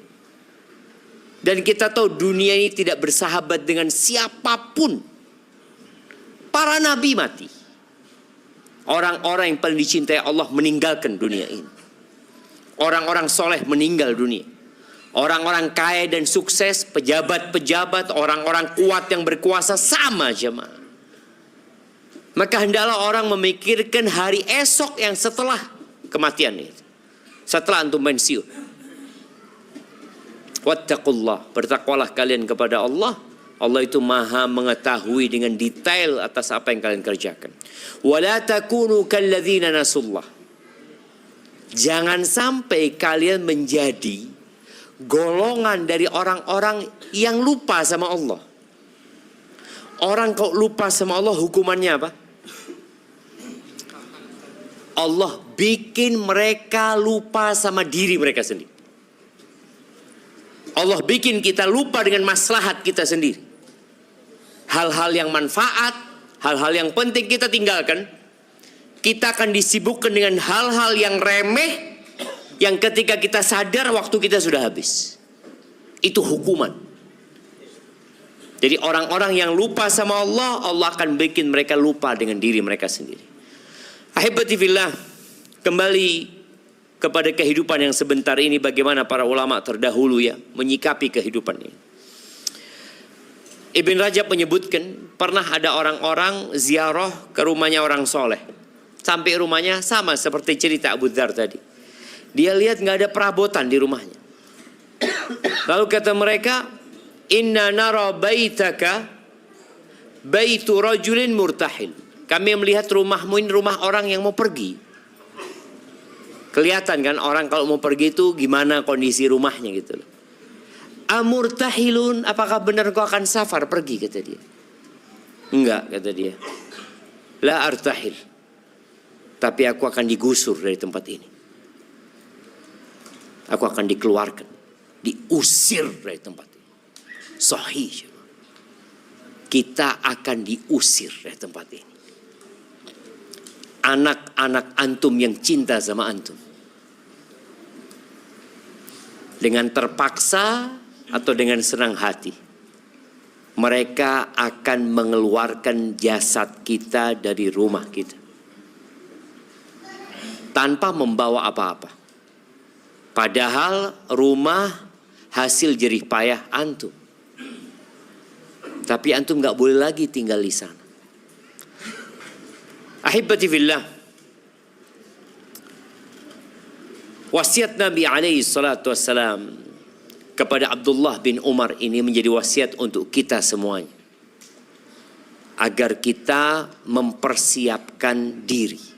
Dan kita tahu dunia ini tidak bersahabat dengan siapapun. Para nabi mati. Orang-orang yang paling dicintai Allah meninggalkan dunia ini. Orang-orang soleh meninggal dunia. Orang-orang kaya dan sukses, pejabat-pejabat, orang-orang kuat yang berkuasa sama jemaah. Maka hendaklah orang memikirkan hari esok yang setelah kematian itu. Setelah antum pensiun. Wattaqullah, bertakwalah kalian kepada Allah. Allah itu maha mengetahui dengan detail atas apa yang kalian kerjakan. Wala takunu kalladzina nasullah. Jangan sampai kalian menjadi golongan dari orang-orang yang lupa sama Allah. Orang kalau lupa sama Allah hukumannya apa? Allah bikin mereka lupa sama diri mereka sendiri. Allah bikin kita lupa dengan maslahat kita sendiri. Hal-hal yang manfaat, hal-hal yang penting kita tinggalkan. Kita akan disibukkan dengan hal-hal yang remeh, yang ketika kita sadar waktu kita sudah habis. Itu hukuman. Jadi orang-orang yang lupa sama Allah, Allah akan bikin mereka lupa dengan diri mereka sendiri. Ahibati fillah, kembali kepada kehidupan yang sebentar ini, bagaimana para ulama terdahulu ya menyikapi kehidupan ini. Ibn Rajab menyebutkan pernah ada orang-orang ziarah ke rumahnya orang soleh. Sampai rumahnya sama seperti cerita Abu Dzar tadi. Dia lihat nggak ada perabotan di rumahnya. Lalu kata mereka, inna nara baitaka baitu rajulin murtahil. Kami melihat rumahmu ini rumah orang yang mau pergi. Kelihatan kan orang kalau mau pergi itu gimana kondisi rumahnya gitu loh. Amurtahilun, apakah benar kau akan safar pergi, kata dia. Enggak, kata dia. La artahil. Tapi aku akan digusur dari tempat ini. Aku akan dikeluarkan, diusir dari tempat ini. Sahih. Kita akan diusir dari tempat ini. Anak-anak antum yang cinta sama antum, dengan terpaksa atau dengan senang hati, mereka akan mengeluarkan jasad kita dari rumah kita tanpa membawa apa-apa. Padahal rumah hasil jerih payah antum. Tapi antum gak boleh lagi tinggal di sana. Ahibati fillah, wasiat Nabi alaihi salatu wassalam kepada Abdullah bin Umar ini menjadi wasiat untuk kita semuanya. Agar kita mempersiapkan diri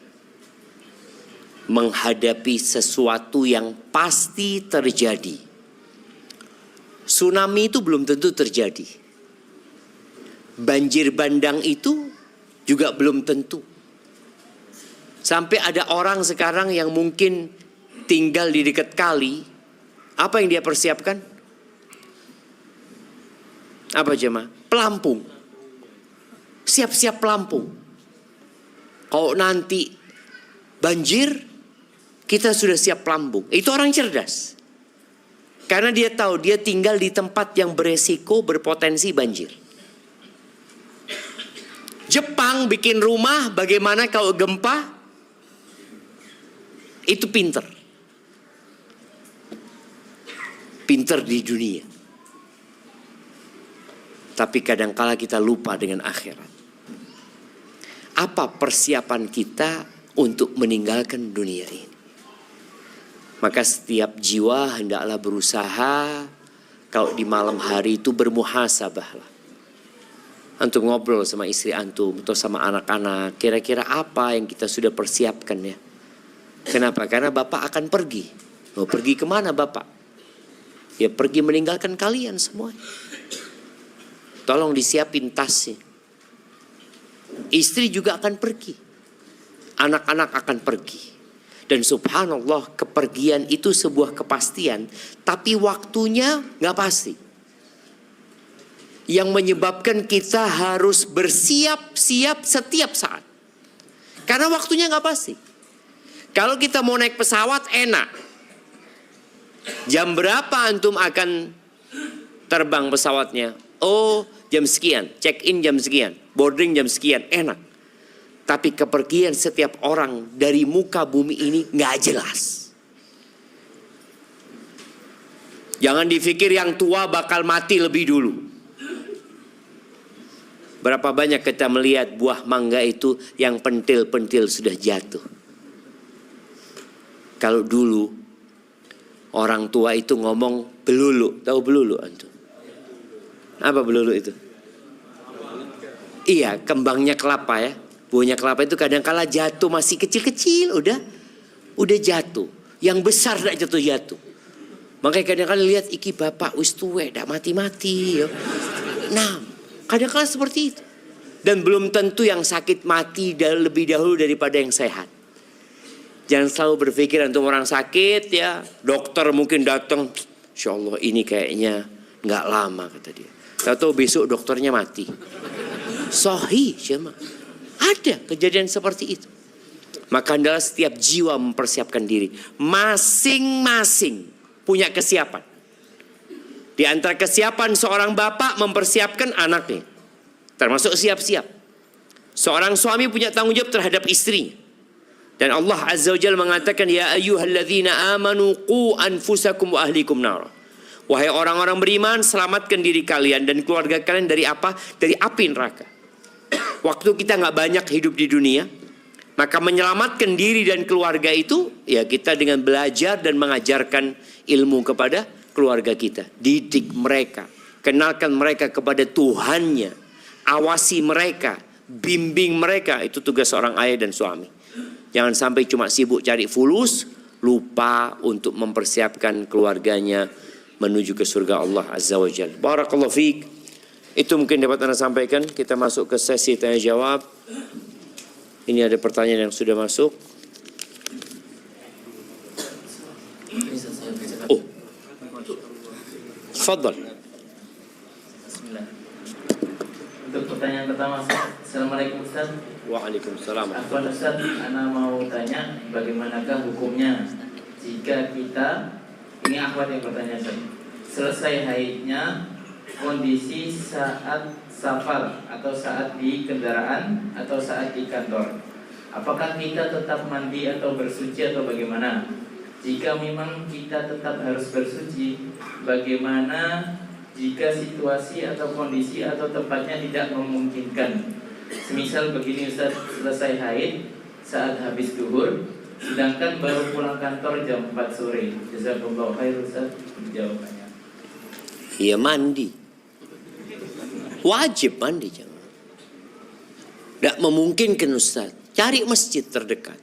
menghadapi sesuatu yang pasti terjadi. Tsunami itu belum tentu terjadi. Banjir bandang itu juga belum tentu. Sampai ada orang sekarang yang mungkin tinggal di dekat kali. Apa yang dia persiapkan? Apa jemaah? Pelampung. Siap-siap pelampung. Kalau nanti banjir, kita sudah siap pelampung. Itu orang cerdas. Karena dia tahu dia tinggal di tempat yang beresiko, berpotensi banjir. Jepang bikin rumah, bagaimana kalau gempa? Itu pinter. Pinter di dunia. Tapi kadangkala kita lupa dengan akhirat. Apa persiapan kita untuk meninggalkan dunia ini? Maka setiap jiwa hendaklah berusaha kalau di malam hari itu bermuhasabahlah. Antum ngobrol sama istri antum atau sama anak-anak, kira-kira apa yang kita sudah persiapkan ya? Kenapa? Karena Bapak akan pergi. Mau pergi kemana Bapak? Ya pergi meninggalkan kalian semua. Tolong disiapin tasnya. Istri juga akan pergi. Anak-anak akan pergi. Dan subhanallah, kepergian itu sebuah kepastian. Tapi waktunya gak pasti. Yang menyebabkan kita harus bersiap-siap setiap saat. Karena waktunya gak pasti. Kalau kita mau naik pesawat enak. Jam berapa antum akan terbang pesawatnya? Oh, jam sekian. Check in jam sekian. Boarding jam sekian. Enak. Tapi kepergian setiap orang dari muka bumi ini gak jelas. Jangan dipikir yang tua bakal mati lebih dulu. Berapa banyak kita melihat buah mangga itu yang pentil-pentil sudah jatuh. Kalau dulu orang tua itu ngomong belulu, tahu belulu antum? Apa belulu itu? Iya, kembangnya kelapa ya. Buahnya kelapa itu kadang-kala jatuh masih kecil-kecil, udah jatuh. Yang besar tidak jatuh-jatuh. Makanya kadang-kala lihat iki bapak wis tuwe, dak mati-mati. Ya. Nah, kadang-kala seperti itu. Dan belum tentu yang sakit mati lebih dahulu daripada yang sehat. Jangan selalu berpikir untuk orang sakit ya. Dokter mungkin datang, Insya Allah ini kayaknya nggak lama kata dia. Tahu besok dokternya mati. Sahih jemaah. Ada kejadian seperti itu. Maka adalah setiap jiwa mempersiapkan diri. Masing-masing punya kesiapan. Di antara kesiapan seorang bapak mempersiapkan anaknya. Termasuk siap-siap. Seorang suami punya tanggung jawab terhadap istrinya. Dan Allah Azza wa Jalla mengatakan, Ya ayyuhalladzina amanu qu anfusakum wa ahlikum nar. Wahai orang-orang beriman, selamatkan diri kalian dan keluarga kalian dari apa? Dari api neraka. Waktu kita nggak banyak hidup di dunia, maka menyelamatkan diri dan keluarga itu, ya kita dengan belajar dan mengajarkan ilmu kepada keluarga kita. Didik mereka, kenalkan mereka kepada Tuhannya, awasi mereka, bimbing mereka. Itu tugas seorang ayah dan suami. Jangan sampai cuma sibuk cari fulus, lupa untuk mempersiapkan keluarganya menuju ke surga Allah Azza wa Jalla. Barakallahu fiik. Itu mungkin dapat Anda sampaikan. Kita masuk ke sesi tanya jawab. Ini ada pertanyaan yang sudah masuk. Oh. Fadhal. Untuk pertanyaan pertama, Assalamualaikum Ustaz. Waalaikumsalam. Afwan Ustaz, Ana mau tanya bagaimanakah hukumnya jika kita, ini akhwat yang bertanya Ustaz, selesai haidnya, kondisi saat safar atau saat di kendaraan atau saat di kantor, apakah kita tetap mandi atau bersuci atau bagaimana? Jika memang kita tetap harus bersuci, bagaimana jika situasi atau kondisi atau tempatnya tidak memungkinkan? Semisal begini Ustaz, selesai haid saat habis duhur, sedangkan baru pulang kantor jam 4 sore. Jazakallahu khair Ustaz jawabannya. Iya mandi. Wajib mandi jangan. Tidak memungkinkan Ustaz. Cari masjid terdekat.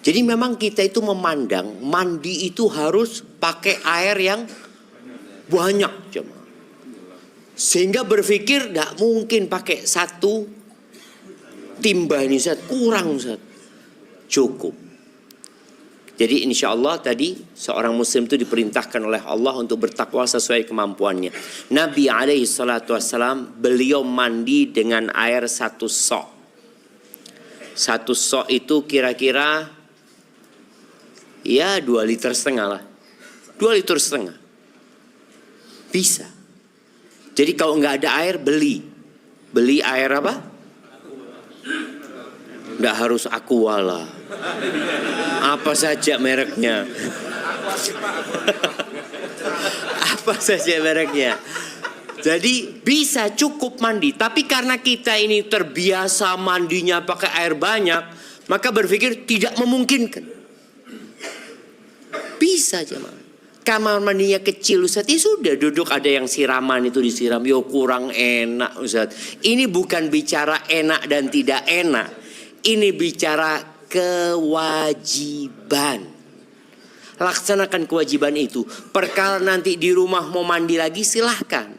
Jadi memang kita itu memandang mandi itu harus pakai air yang banyak jemaah. Sehingga berpikir tidak mungkin pakai satu timba ini Ustaz, kurang Ustaz. Cukup. Jadi insya Allah tadi seorang muslim itu diperintahkan oleh Allah untuk bertakwa sesuai kemampuannya. Nabi SAW beliau mandi dengan air 1 sok. 1 sok itu kira-kira ya 2,5 liter lah. 2,5 liter. Bisa. Jadi kalau nggak ada air beli air apa? Nggak harus Aqua lah. Apa saja mereknya. Apa saja mereknya. Jadi bisa cukup mandi. Tapi karena kita ini terbiasa mandinya pakai air banyak, maka berpikir tidak memungkinkan. Bisa jemaah. Kamar mandinya kecil Ustaz, ya sudah duduk ada yang siraman itu disiram. Yo kurang enak Ustaz. Ini bukan bicara enak dan tidak enak. Ini bicara kewajiban. Laksanakan kewajiban itu. Perkara nanti di rumah mau mandi lagi silahkan.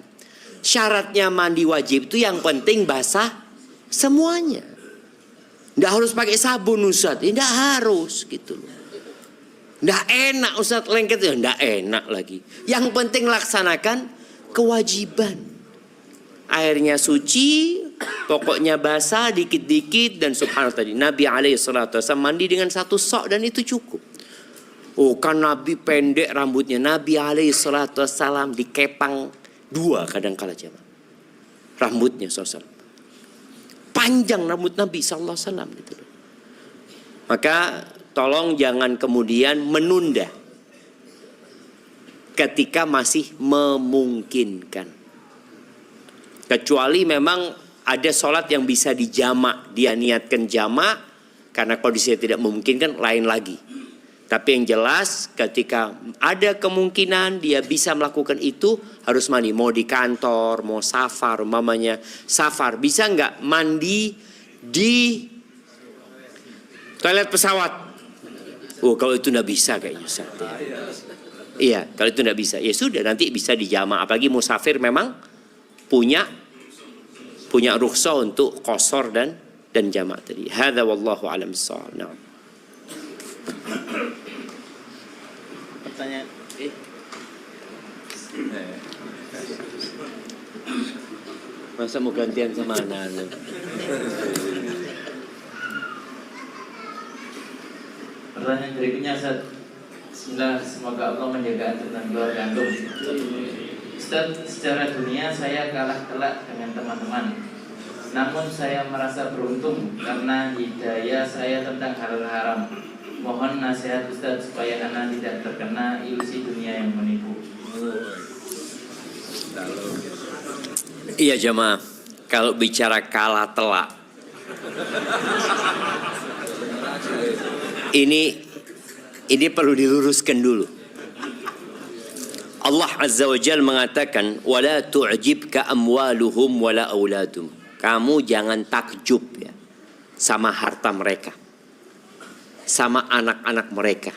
Syaratnya mandi wajib itu yang penting basah semuanya. Tidak harus pakai sabun Ustaz. Tidak harus gitu loh. Nggak enak Ustaz lengket ya, nggak enak lagi. Yang penting laksanakan kewajiban. Airnya suci, pokoknya basah dikit-dikit dan subhanallah tadi. Nabi SAW mandi dengan 1 sok dan itu cukup. Oh kan Nabi pendek rambutnya. Nabi SAW dikepang 2 kadang-kala jemaah. Rambutnya SAW. Panjang rambut Nabi SAW gitu loh. Maka tolong jangan kemudian menunda. ketika masih memungkinkan. Kecuali memang ada sholat yang bisa dijamak, dia niatkan jamak, karena kondisinya tidak memungkinkan, lain lagi. Tapi yang jelas ketika ada kemungkinan dia bisa melakukan itu, harus mandi. Mau di kantor, mau safar, umpamanya safar, bisa nggak mandi di toilet pesawat? Oh, kalau itu nggak bisa kayaknya Ustaz. Iya, kalau itu nggak bisa, ya sudah, nanti bisa dijamak. Apalagi musafir memang punya rukhsah untuk qasar dan jamak tadi. Hadza wallahu a'lam bissawab. Na'am. Pertanyaan masa mau gantian sama anak? Pertanyaan berikutnya, Ustaz. Bismillah, semoga Allah menjaga antum dan keluarga antum. Ustaz, secara dunia saya kalah telak dengan teman-teman. Namun saya merasa beruntung karena hidayah saya tentang halal haram. Mohon nasihat Ustaz supaya anak tidak terkena ilusi dunia yang menipu. Iya jemaah, kalau bicara kalah telak, ini perlu diluruskan dulu. Allah Azza wa Jalla mengatakan, "Wala tu'jibka amwaluhum wala auladuhum." Kamu jangan takjub ya sama harta mereka, sama anak-anak mereka.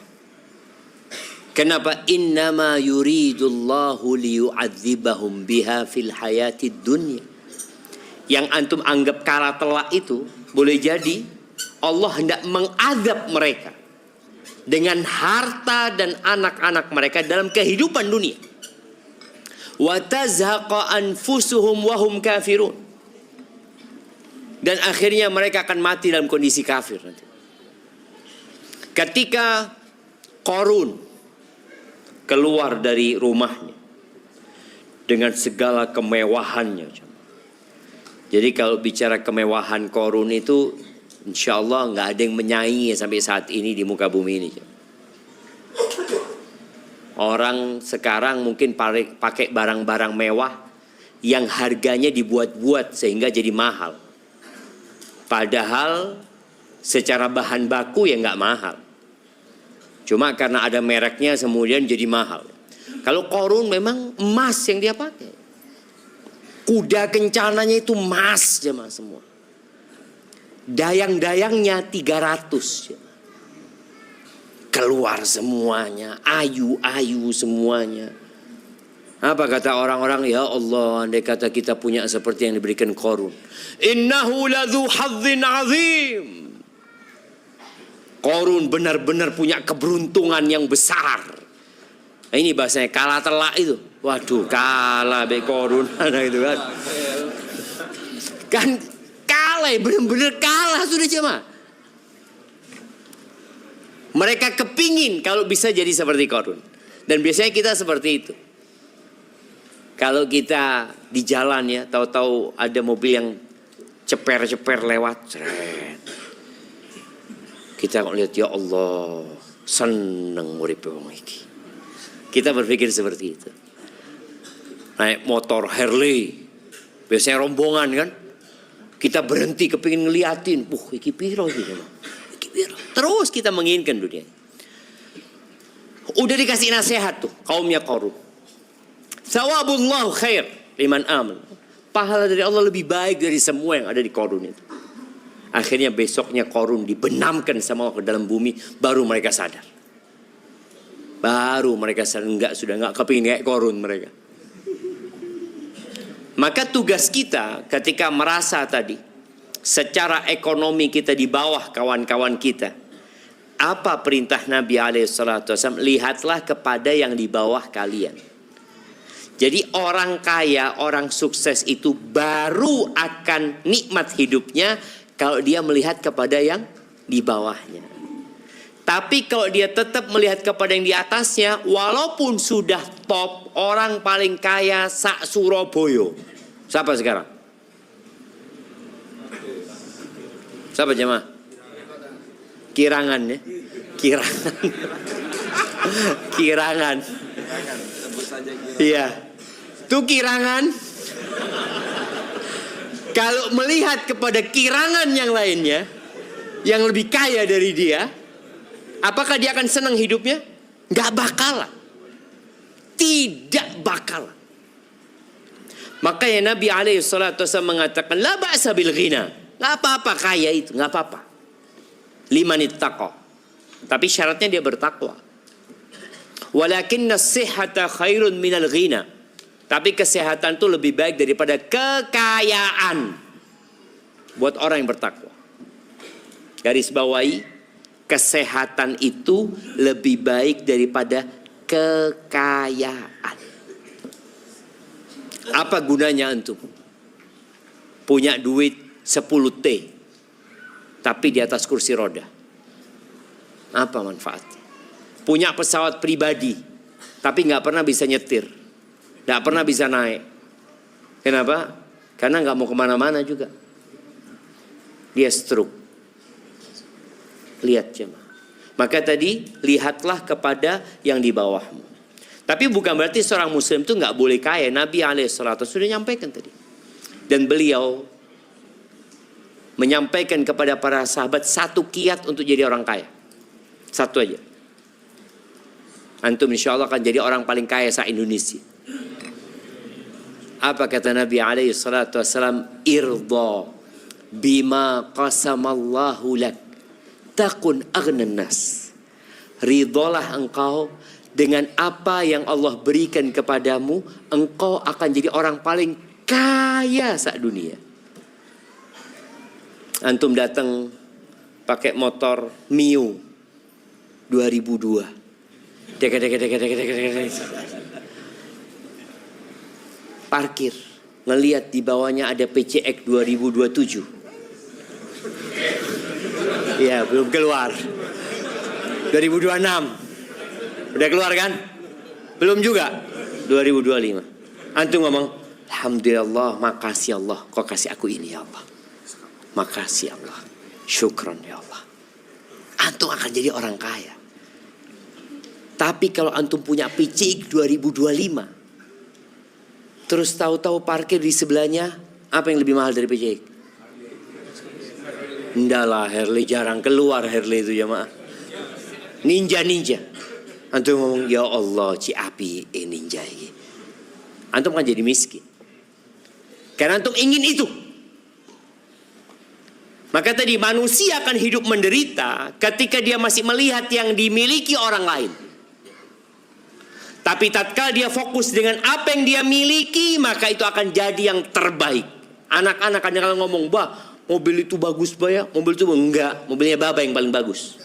Kenapa? Innama yuridullahu liyu'adzibahum biha fil hayatid dunya. Yang antum anggap kalah telak itu boleh jadi Allah hendak mengadab mereka dengan harta dan anak-anak mereka dalam kehidupan dunia. Wa tazhaqa anfusuhum wa hum kafirun. Dan akhirnya mereka akan mati dalam kondisi kafir nanti. Ketika Qarun keluar dari rumahnya dengan segala kemewahannya. Jadi kalau bicara kemewahan Qarun itu, insya Allah nggak ada yang menyaingi sampai saat ini di muka bumi ini. Orang sekarang mungkin pakai barang-barang mewah yang harganya dibuat-buat sehingga jadi mahal. Padahal secara bahan baku ya nggak mahal. Cuma karena ada mereknya kemudian jadi mahal. Kalau Qarun memang emas yang dia pakai. Kuda kencananya itu emas jemaah semua. Dayang-dayangnya 300. Keluar semuanya, ayu-ayu semuanya. Apa kata orang-orang? Ya Allah, andai kata kita punya seperti yang diberikan Qarun. Innahu ladzu hadzin azim. Qarun benar-benar punya keberuntungan yang besar. Nah, ini bahasanya kalah telak itu. Waduh, kalah be Qarun itu kan. Kan kalah, benar-benar kalah sudah jemaah. Mereka kepingin kalau bisa jadi seperti Qarun. Dan biasanya kita seperti itu. Kalau kita di jalan ya, tahu-tahu ada mobil yang ceper-ceper lewat, seret. Kita kok lihat, ya Allah, seneng urip wong iki. Kita berpikir seperti itu. Naik motor Harley, biasanya rombongan kan, kita berhenti kepingin ngeliatin, iki piro gitu. Iki piro. Terus kita menginginkan dunia. Udah dikasih nasihat tuh kaumnya Qarun. Thawabullahu khair liman aman. Pahala dari Allah lebih baik dari semua yang ada di Qarun itu. Akhirnya besoknya Qarun dibenamkan sama Allah ke dalam bumi, baru mereka sadar. Baru mereka sadar, sudah enggak kepingin kayak Qarun mereka. Maka tugas kita ketika merasa tadi secara ekonomi kita di bawah kawan-kawan kita, apa perintah Nabi SAW? Lihatlah kepada yang di bawah kalian. Jadi orang kaya, orang sukses itu baru akan nikmat hidupnya kalau dia melihat kepada yang di bawahnya. Tapi kalau dia tetap melihat kepada yang di atasnya, walaupun sudah top, orang paling kaya sak Surabaya. Siapa sekarang? Siapa jemaah? Kirangan ya? Kirangan. Kirangan. Iya. Itu kirangan. Kalau melihat kepada kirangan yang lainnya, yang lebih kaya dari dia, apakah dia akan senang hidupnya? Nggak bakalan. Tidak bakalan. Makanya Nabi SAW mengatakan, la ba'sa bil ghina. Nggak apa-apa kaya itu, nggak apa-apa. Liman ittaqa. Tapi syaratnya dia bertakwa. Walakinna sihhata khairun minal ghina. Tapi kesehatan itu lebih baik daripada kekayaan. Buat orang yang bertakwa. Garis bawahi, kesehatan itu lebih baik daripada kekayaan. Apa gunanya antum? Punya duit 10 T, tapi di atas kursi roda. Apa manfaatnya? Punya pesawat pribadi, tapi nggak pernah bisa nyetir. Nggak pernah bisa naik. Kenapa? Karena nggak mau kemana-mana juga. Dia stroke. Lihat jemaah. Maka tadi lihatlah kepada yang di bawahmu. Tapi bukan berarti seorang muslim itu nggak boleh kaya. Nabi SAW sudah nyampaikan tadi. Dan beliau menyampaikan kepada para sahabat satu kiat untuk jadi orang kaya. Satu aja. Antum insya Allah akan jadi orang paling kaya se-Indonesia. Apa kata Nabi SAW? Irda bima qasamallahu lak takun aghnan nas. Ridalah engkau dengan apa yang Allah berikan kepadamu, engkau akan jadi orang paling kaya se-dunia. Antum datang pakai motor Mio 2002. Parkir, ngelihat di bawahnya ada PCX 2027. Ya, belum keluar. 2026. Udah keluar kan? Belum juga. 2025. Antum ngomong, alhamdulillah, makasih Allah, kau kasih aku ini ya Allah. Makasih Allah. Syukron ya Allah. Antum akan jadi orang kaya. Tapi kalau antum punya PCX 2025, terus tahu-tahu parkir di sebelahnya, apa yang lebih mahal dari PCX? Enggak lah, Harley jarang keluar Harley itu jemaah. Ninja. Antum ngomong, ya Allah, api ninja ini. Antum kan jadi miskin. Karena antum ingin itu. Maka tadi manusia akan hidup menderita ketika dia masih melihat yang dimiliki orang lain. Tapi tatkala dia fokus dengan apa yang dia miliki, maka itu akan jadi yang terbaik. Anak-anak kadang-kadang ngomong, bah, mobil itu bagus bah ya, mobil itu enggak, mobilnya Baba yang paling bagus.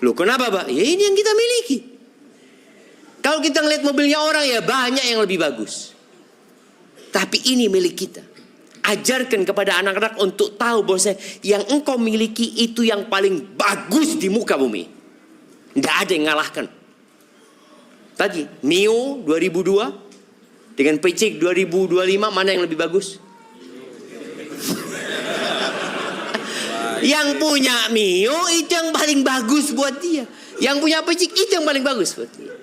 Loh kenapa bah? Ya ini yang kita miliki. Kalau kita ngeliat mobilnya orang ya banyak yang lebih bagus. Tapi ini milik kita. Ajarkan kepada anak-anak untuk tahu bahwa yang engkau miliki itu yang paling bagus di muka bumi. Tidak ada yang ngalahkan. Tadi Mio 2002 dengan PCX 2025 mana yang lebih bagus? Yang punya Mio itu yang paling bagus buat dia. Yang punya PCX itu yang paling bagus buat dia.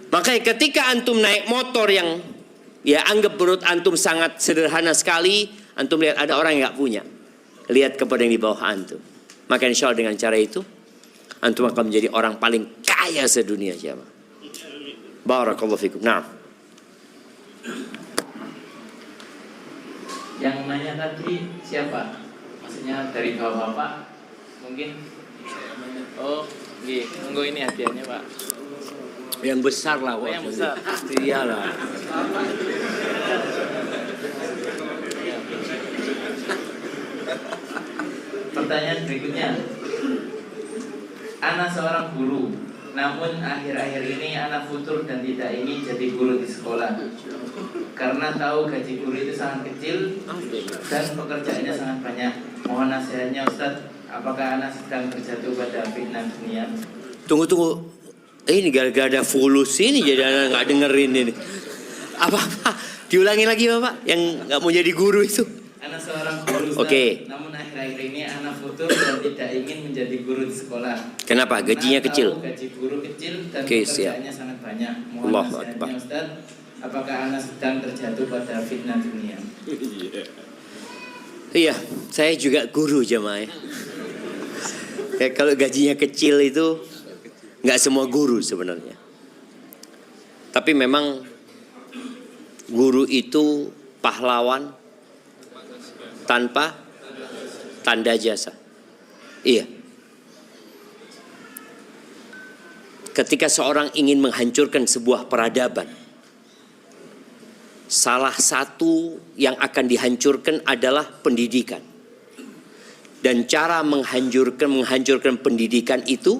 Makanya ketika antum naik motor yang ya anggap menurut antum sangat sederhana sekali, antum lihat ada orang yang gak punya, lihat kepada yang di bawah antum. Maka insya Allah dengan cara itu antum akan menjadi orang paling kaya sedunia jemaah. Barakallahu fikum. Nah, yang nanya tadi siapa? Maksudnya dari bapak mungkin? Oh, iya. Tunggu ini hadiahnya Pak. Yang besar lah. Oh, yang besar. Iyalah. Pertanyaan berikutnya. Ana seorang guru, namun akhir-akhir ini ana futur dan tidak ingin jadi guru di sekolah. Karena tahu gaji guru itu sangat kecil dan pekerjaannya sangat banyak. Mohon nasihatnya Ustadz, apakah ana sedang terjatuh pada fitnah dunia? Tunggu. Ini gara-gara ada fulus ini jadi anak nggak dengerin ini. Apa? Diulangi lagi Bapak yang nggak mau jadi guru itu. Ana seorang guru, Ustadz, Oke. namun akhir-akhir ini anak futur dan tidak ingin menjadi guru di sekolah. Kenapa? Gajinya kecil. Gaji guru kecil dan Oke, pekerjaannya sangat banyak. Mohon Allahu nasihatnya Akbar. Ustaz, apakah anak sedang terjatuh pada fitnah dunia? Iya, saya juga guru jemaah ya. Kalau gajinya kecil itu nggak semua guru sebenarnya. Tapi memang guru itu pahlawan tanpa tanda jasa. Iya. Ketika seorang ingin menghancurkan sebuah peradaban, salah satu yang akan dihancurkan adalah pendidikan. Dan cara menghancurkan pendidikan itu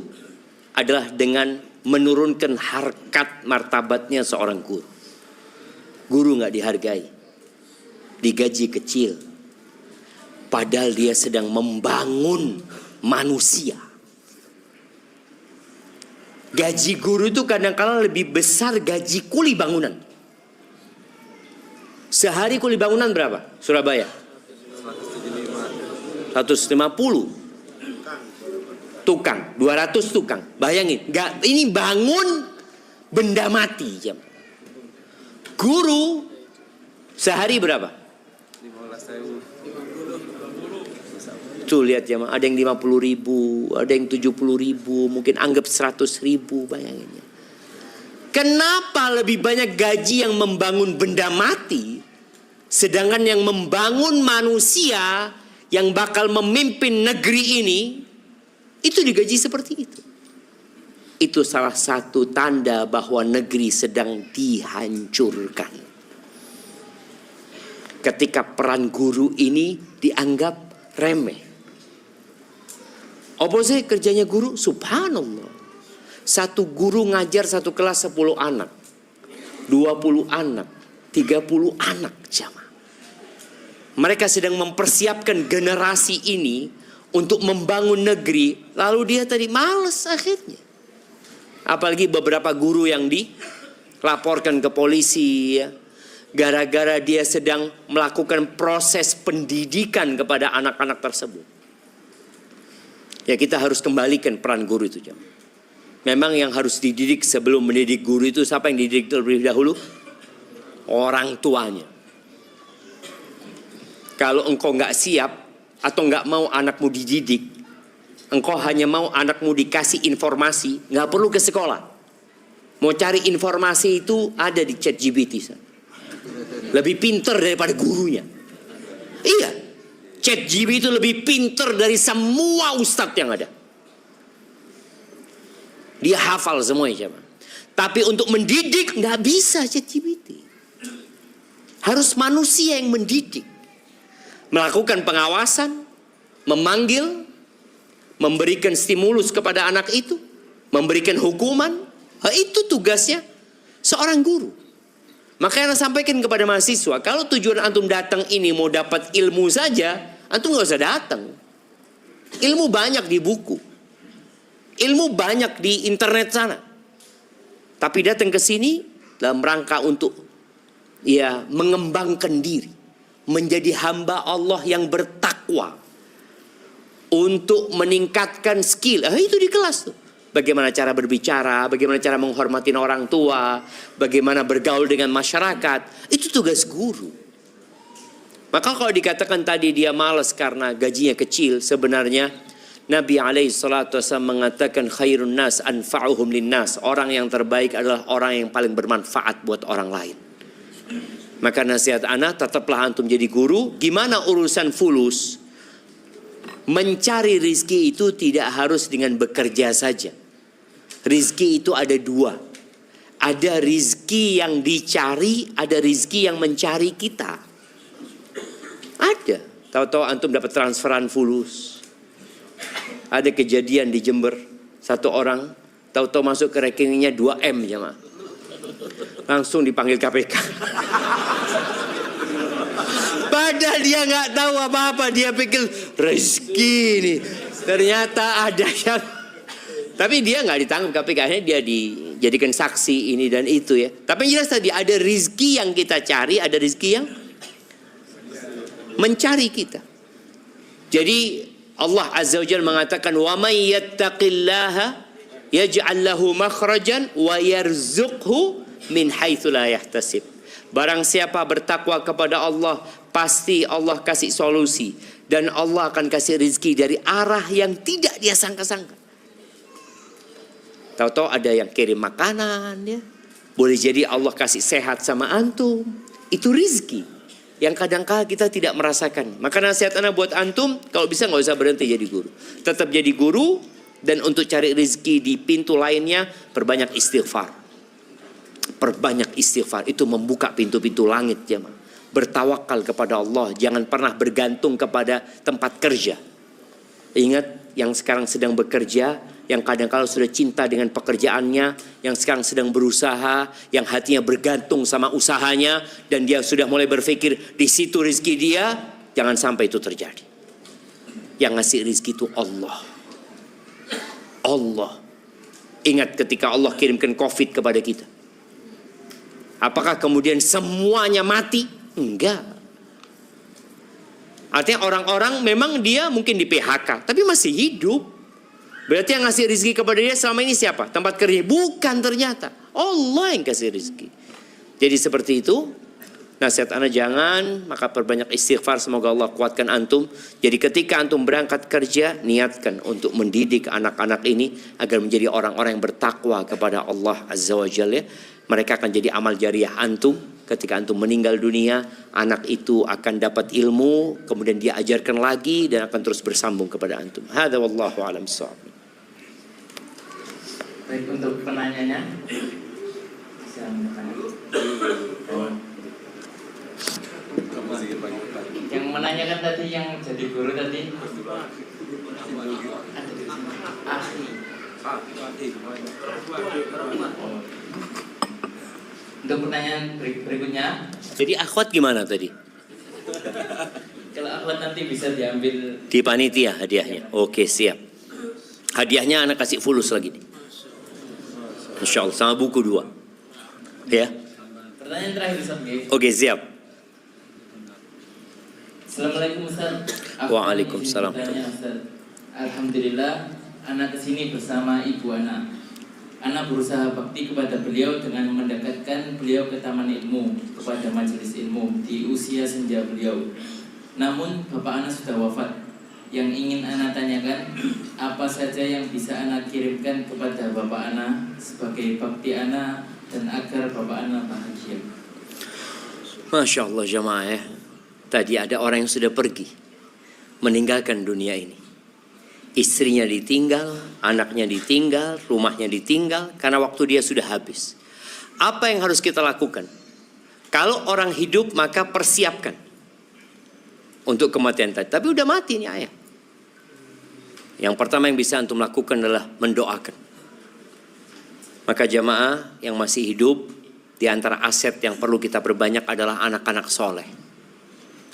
adalah dengan menurunkan harkat martabatnya seorang guru. Guru nggak dihargai, digaji kecil, padahal dia sedang membangun manusia. Gaji guru itu kadang-kala lebih besar gaji kuli bangunan. Sehari kuli bangunan berapa? Surabaya? 150 tukang, 200 tukang. Bayangin, ini bangun benda mati. Guru sehari berapa? 15.000. Tuh lihat ya, ada yang 50.000, ada yang 70.000, mungkin anggap 100.000, bayangin ya. Kenapa lebih banyak gaji yang membangun benda mati, sedangkan yang membangun manusia yang bakal memimpin negeri ini itu digaji seperti itu? Itu salah satu tanda bahwa negeri sedang dihancurkan. Ketika peran guru ini dianggap remeh. Apa sih kerjanya guru? Subhanallah. Satu guru ngajar satu kelas 10 anak, 20 anak, 30 anak jamaah. Mereka sedang mempersiapkan generasi ini untuk membangun negeri. Lalu dia tadi malas akhirnya. Apalagi beberapa guru yang dilaporkan ke polisi ya, gara-gara dia sedang melakukan proses pendidikan kepada anak-anak tersebut. Ya, kita harus kembalikan peran guru itu jamaah. Memang yang harus dididik sebelum mendidik guru itu siapa yang dididik terlebih dahulu? Orang tuanya. Kalau engkau nggak siap atau nggak mau anakmu dididik, engkau hanya mau anakmu dikasih informasi, nggak perlu ke sekolah. Mau cari informasi itu ada di ChatGPT. Lebih pinter daripada gurunya. Iya, ChatGPT itu lebih pinter dari semua ustadz yang ada. Dia hafal semuanya. Tapi untuk mendidik nggak bisa ChatGPT. Harus manusia yang mendidik. Melakukan pengawasan, memanggil, memberikan stimulus kepada anak itu, memberikan hukuman. Itu tugasnya seorang guru. Makanya saya sampaikan kepada mahasiswa, kalau tujuan antum datang ini mau dapat ilmu saja, antum nggak usah datang. Ilmu banyak di buku, ilmu banyak di internet sana. Tapi datang ke sini dalam rangka untuk ya mengembangkan diri, menjadi hamba Allah yang bertakwa, untuk meningkatkan skill. Itu di kelas tuh. Bagaimana cara berbicara, bagaimana cara menghormati orang tua, bagaimana bergaul dengan masyarakat. Itu tugas guru. Maka kalau dikatakan tadi dia malas karena gajinya kecil, sebenarnya Nabi SAW mengatakan khairun nas anfa'uhum linnas. Orang yang terbaik adalah orang yang paling bermanfaat buat orang lain. Maka nasihat anak, tetaplah antum jadi guru. Gimana urusan fulus? Mencari rizki itu tidak harus dengan bekerja saja. Rizki itu ada dua. Ada rizki yang dicari, ada rizki yang mencari kita. Ada. Tahu-tahu antum dapat transferan fulus. Ada kejadian di Jember. Satu orang, tahu-tahu masuk ke rekeningnya 2M jemaah. Langsung dipanggil KPK. Padahal dia nggak tahu apa-apa, dia pikir rezeki ini. Ternyata ada yang, tapi dia nggak ditangkap KPK, akhirnya dia dijadikan saksi ini dan itu ya. Tapi yang jelas tadi ada rezeki yang kita cari, ada rezeki yang mencari kita. Jadi Allah Azza wa Jalla mengatakan wa may yattaqillaha yaj'al lahu makhrajan wa yarzuqhu min haitsu la yahtasib. Barang siapa bertakwa kepada Allah, pasti Allah kasih solusi dan Allah akan kasih rezeki dari arah yang tidak dia sangka-sangka. Tahu-tahu ada yang kirim makanan ya. Boleh jadi Allah kasih sehat sama antum. Itu rezeki yang kadang-kala kita tidak merasakan. Maka nasihat anak buat antum, kalau bisa nggak usah berhenti jadi guru. Tetap jadi guru, dan untuk cari rezeki di pintu lainnya, perbanyak istighfar. Perbanyak istighfar, itu membuka pintu-pintu langit ya. Bertawakal kepada Allah, jangan pernah bergantung kepada tempat kerja. Ingat, yang sekarang sedang bekerja, yang kadang-kala sudah cinta dengan pekerjaannya, yang sekarang sedang berusaha, yang hatinya bergantung sama usahanya, dan dia sudah mulai berpikir di situ rezeki dia, jangan sampai itu terjadi. Yang ngasih rezeki itu Allah. Allah. Ingat ketika Allah kirimkan COVID kepada kita. Apakah kemudian semuanya mati? Enggak. Artinya orang-orang memang dia mungkin di PHK, tapi masih hidup. Berarti yang ngasih rezeki kepada dia selama ini siapa? Tempat kerja? Bukan ternyata. Allah yang kasih rezeki. Jadi seperti itu. Nasihat ana jangan, maka perbanyak istighfar, semoga Allah kuatkan antum. Jadi ketika antum berangkat kerja, niatkan untuk mendidik anak-anak ini agar menjadi orang-orang yang bertakwa kepada Allah Azza wa Jalla. Mereka akan jadi amal jariah antum. Ketika antum meninggal dunia, anak itu akan dapat ilmu, kemudian dia ajarkan lagi dan akan terus bersambung kepada antum. Hadza wallahu a'lam bissawab. Baik, untuk penanyanya bisa bertanya. Yang menanyakan tadi, yang jadi guru tadi, Untuk pertanyaan berikutnya. Jadi akhwat gimana tadi? Kalau akhwat nanti bisa diambil di panitia hadiahnya. Oke, siap. Hadiahnya anak kasih fulus lagi nih. Insya Allah sama buku 2. Ya. Pertanyaan terakhir Ustaz. Oke, siap. Assalamualaikum Ustaz. Waalaikumsalam. Alhamdulillah, anak kesini bersama ibu anak. Anak berusaha bakti kepada beliau dengan mendekatkan beliau ke taman ilmu, kepada majelis ilmu di usia senja beliau. Namun bapak anak sudah wafat. Yang ingin anak tanyakan, apa saja yang bisa anak kirimkan kepada bapak anak sebagai bakti anak dan agar bapak anak bahagia. Masya Allah jamaah ya. Tadi ada orang yang sudah pergi, meninggalkan dunia ini. Istrinya ditinggal, anaknya ditinggal, rumahnya ditinggal, karena waktu dia sudah habis. Apa yang harus kita lakukan? Kalau orang hidup maka persiapkan untuk kematian tadi. Tapi udah mati nih ayah. Yang pertama yang bisa antum lakukan adalah mendoakan. Maka jamaah yang masih hidup, di antara aset yang perlu kita perbanyak adalah anak-anak soleh.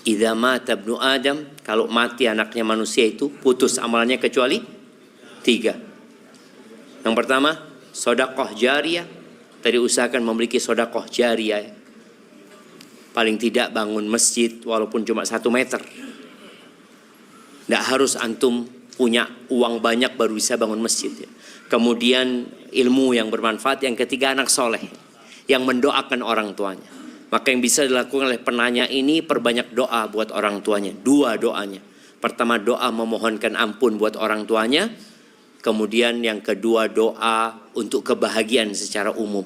Idza mata ibnu Adam, kalau mati anaknya manusia itu putus amalnya kecuali 3. Yang pertama, sedekah jariyah. Tadi usahakan memiliki sedekah jariyah. Paling tidak bangun masjid walaupun cuma 1 meter. Tidak harus antum punya uang banyak baru bisa bangun masjid ya. Kemudian ilmu yang bermanfaat. Yang ketiga, anak soleh yang mendoakan orang tuanya. Maka yang bisa dilakukan oleh penanya ini, perbanyak doa buat orang tuanya. 2 doanya. Pertama, doa memohonkan ampun buat orang tuanya. Kemudian yang kedua, doa untuk kebahagiaan secara umum.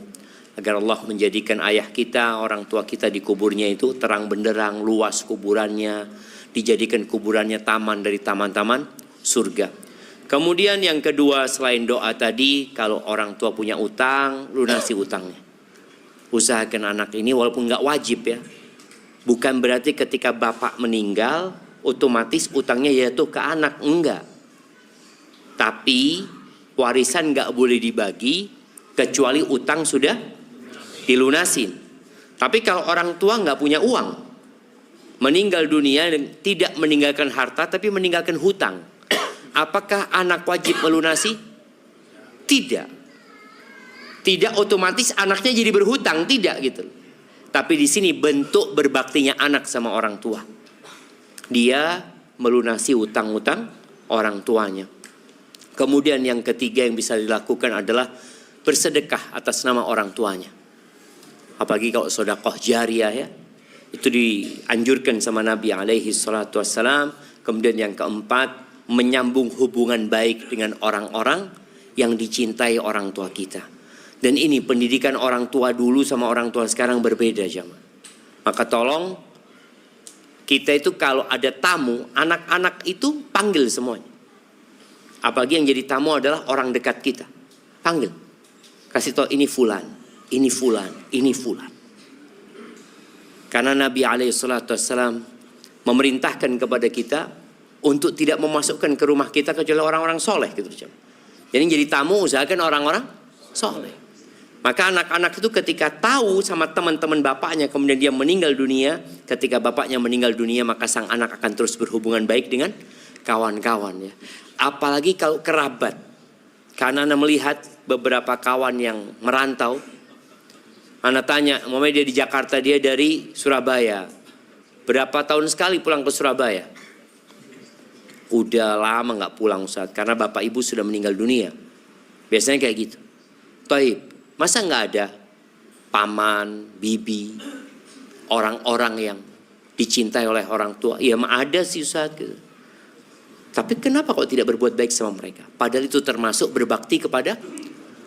Agar Allah menjadikan ayah kita, orang tua kita di kuburnya itu terang benderang, luas kuburannya. Dijadikan kuburannya taman dari taman-taman surga. Kemudian yang kedua, selain doa tadi, kalau orang tua punya utang, lunasi utangnya. Usahakan anak ini walaupun nggak wajib ya. Bukan berarti ketika bapak meninggal otomatis utangnya jatuh ke anak, enggak. Tapi warisan nggak boleh dibagi kecuali utang sudah dilunasin. Tapi kalau orang tua nggak punya uang, meninggal dunia dan tidak meninggalkan harta tapi meninggalkan hutang, apakah anak wajib melunasi? Tidak. Tidak otomatis anaknya jadi berhutang, tidak gitu. Tapi di sini bentuk berbaktinya anak sama orang tua. Dia melunasi utang-utang orang tuanya. Kemudian yang ketiga yang bisa dilakukan adalah bersedekah atas nama orang tuanya. Apalagi kalau sedekah jariah ya. Itu dianjurkan sama Nabi alaihi salatu wassalam. Kemudian yang keempat, menyambung hubungan baik dengan orang-orang yang dicintai orang tua kita. Dan ini pendidikan orang tua dulu sama orang tua sekarang berbeda jemaah. Maka tolong kita itu kalau ada tamu, anak-anak itu panggil semuanya. Apalagi yang jadi tamu adalah orang dekat kita. Panggil. Kasih tahu ini fulan, ini fulan, ini fulan. Karena Nabi alaihissalam memerintahkan kepada kita untuk tidak memasukkan ke rumah kita kecuali orang-orang soleh gitu. Jadi jadi tamu usahakan orang-orang soleh. Maka anak-anak itu ketika tahu sama teman-teman bapaknya kemudian dia meninggal dunia, ketika bapaknya meninggal dunia maka sang anak akan terus berhubungan baik dengan kawan-kawan ya. Apalagi kalau kerabat. Karena Anda melihat beberapa kawan yang merantau. Anda tanya, umpamanya dia di Jakarta, dia dari Surabaya. Berapa tahun sekali pulang ke Surabaya? Udah lama gak pulang Ustaz, karena bapak ibu sudah meninggal dunia. Biasanya kayak gitu. Taib, masa gak ada paman, bibi, orang-orang yang dicintai oleh orang tua? Ya ada sih Ustaz gitu. Tapi kenapa kok tidak berbuat baik sama mereka? Padahal itu termasuk berbakti kepada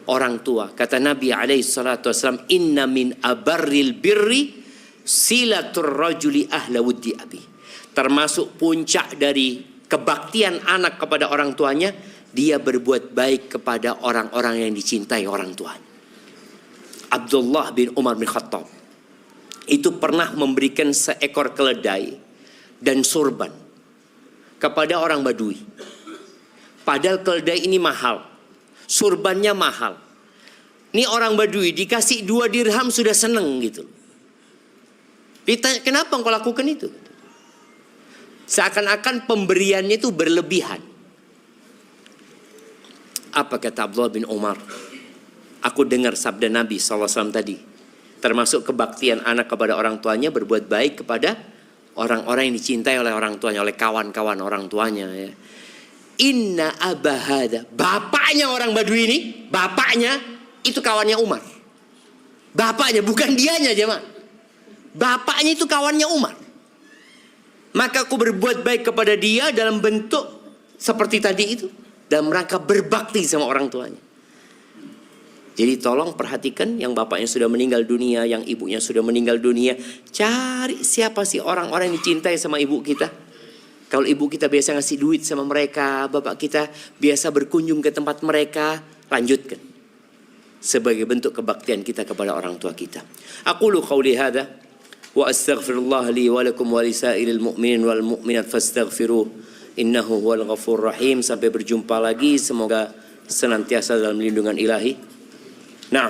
orang tua. Kata Nabi alaihissalam, inna min abarril birri silatur rajuli ahla wuddi abi. Termasuk puncak dari kebaktian anak kepada orang tuanya, dia berbuat baik kepada orang-orang yang dicintai orang tuanya. Abdullah bin Umar bin Khattab itu pernah memberikan seekor keledai dan sorban kepada orang Badui. Padahal keledai ini mahal, surbannya mahal. Ini orang Badui dikasih 2 dirham sudah seneng gitu. Ditanya, kenapa engkau lakukan itu? Seakan-akan pemberiannya itu berlebihan. Apa kata Abdullah bin Umar? Aku dengar sabda Nabi SAW tadi. Termasuk kebaktian anak kepada orang tuanya, berbuat baik kepada orang-orang yang dicintai oleh orang tuanya, oleh kawan-kawan orang tuanya ya. Inna abahada, bapaknya orang Badui ini, bapaknya itu kawannya Umar. Bapaknya, bukan dianya jemaah. Bapaknya itu kawannya Umar. Maka aku berbuat baik kepada dia dalam bentuk seperti tadi itu, dalam rangka berbakti sama orang tuanya. Jadi tolong perhatikan yang bapaknya sudah meninggal dunia, yang ibunya sudah meninggal dunia. Cari siapa sih orang-orang yang dicintai sama ibu kita. Kalau ibu kita biasa ngasih duit sama mereka, bapak kita biasa berkunjung ke tempat mereka, lanjutkan. Sebagai bentuk kebaktian kita kepada orang tua kita. Aqulu qawli hadha wa astaghfirullah li wa lakum wa lisairil mu'minin wal mu'minat fastaghfiruh innahu huwal ghafurur rahim. Sampai berjumpa lagi, semoga senantiasa dalam lindungan ilahi. Nah,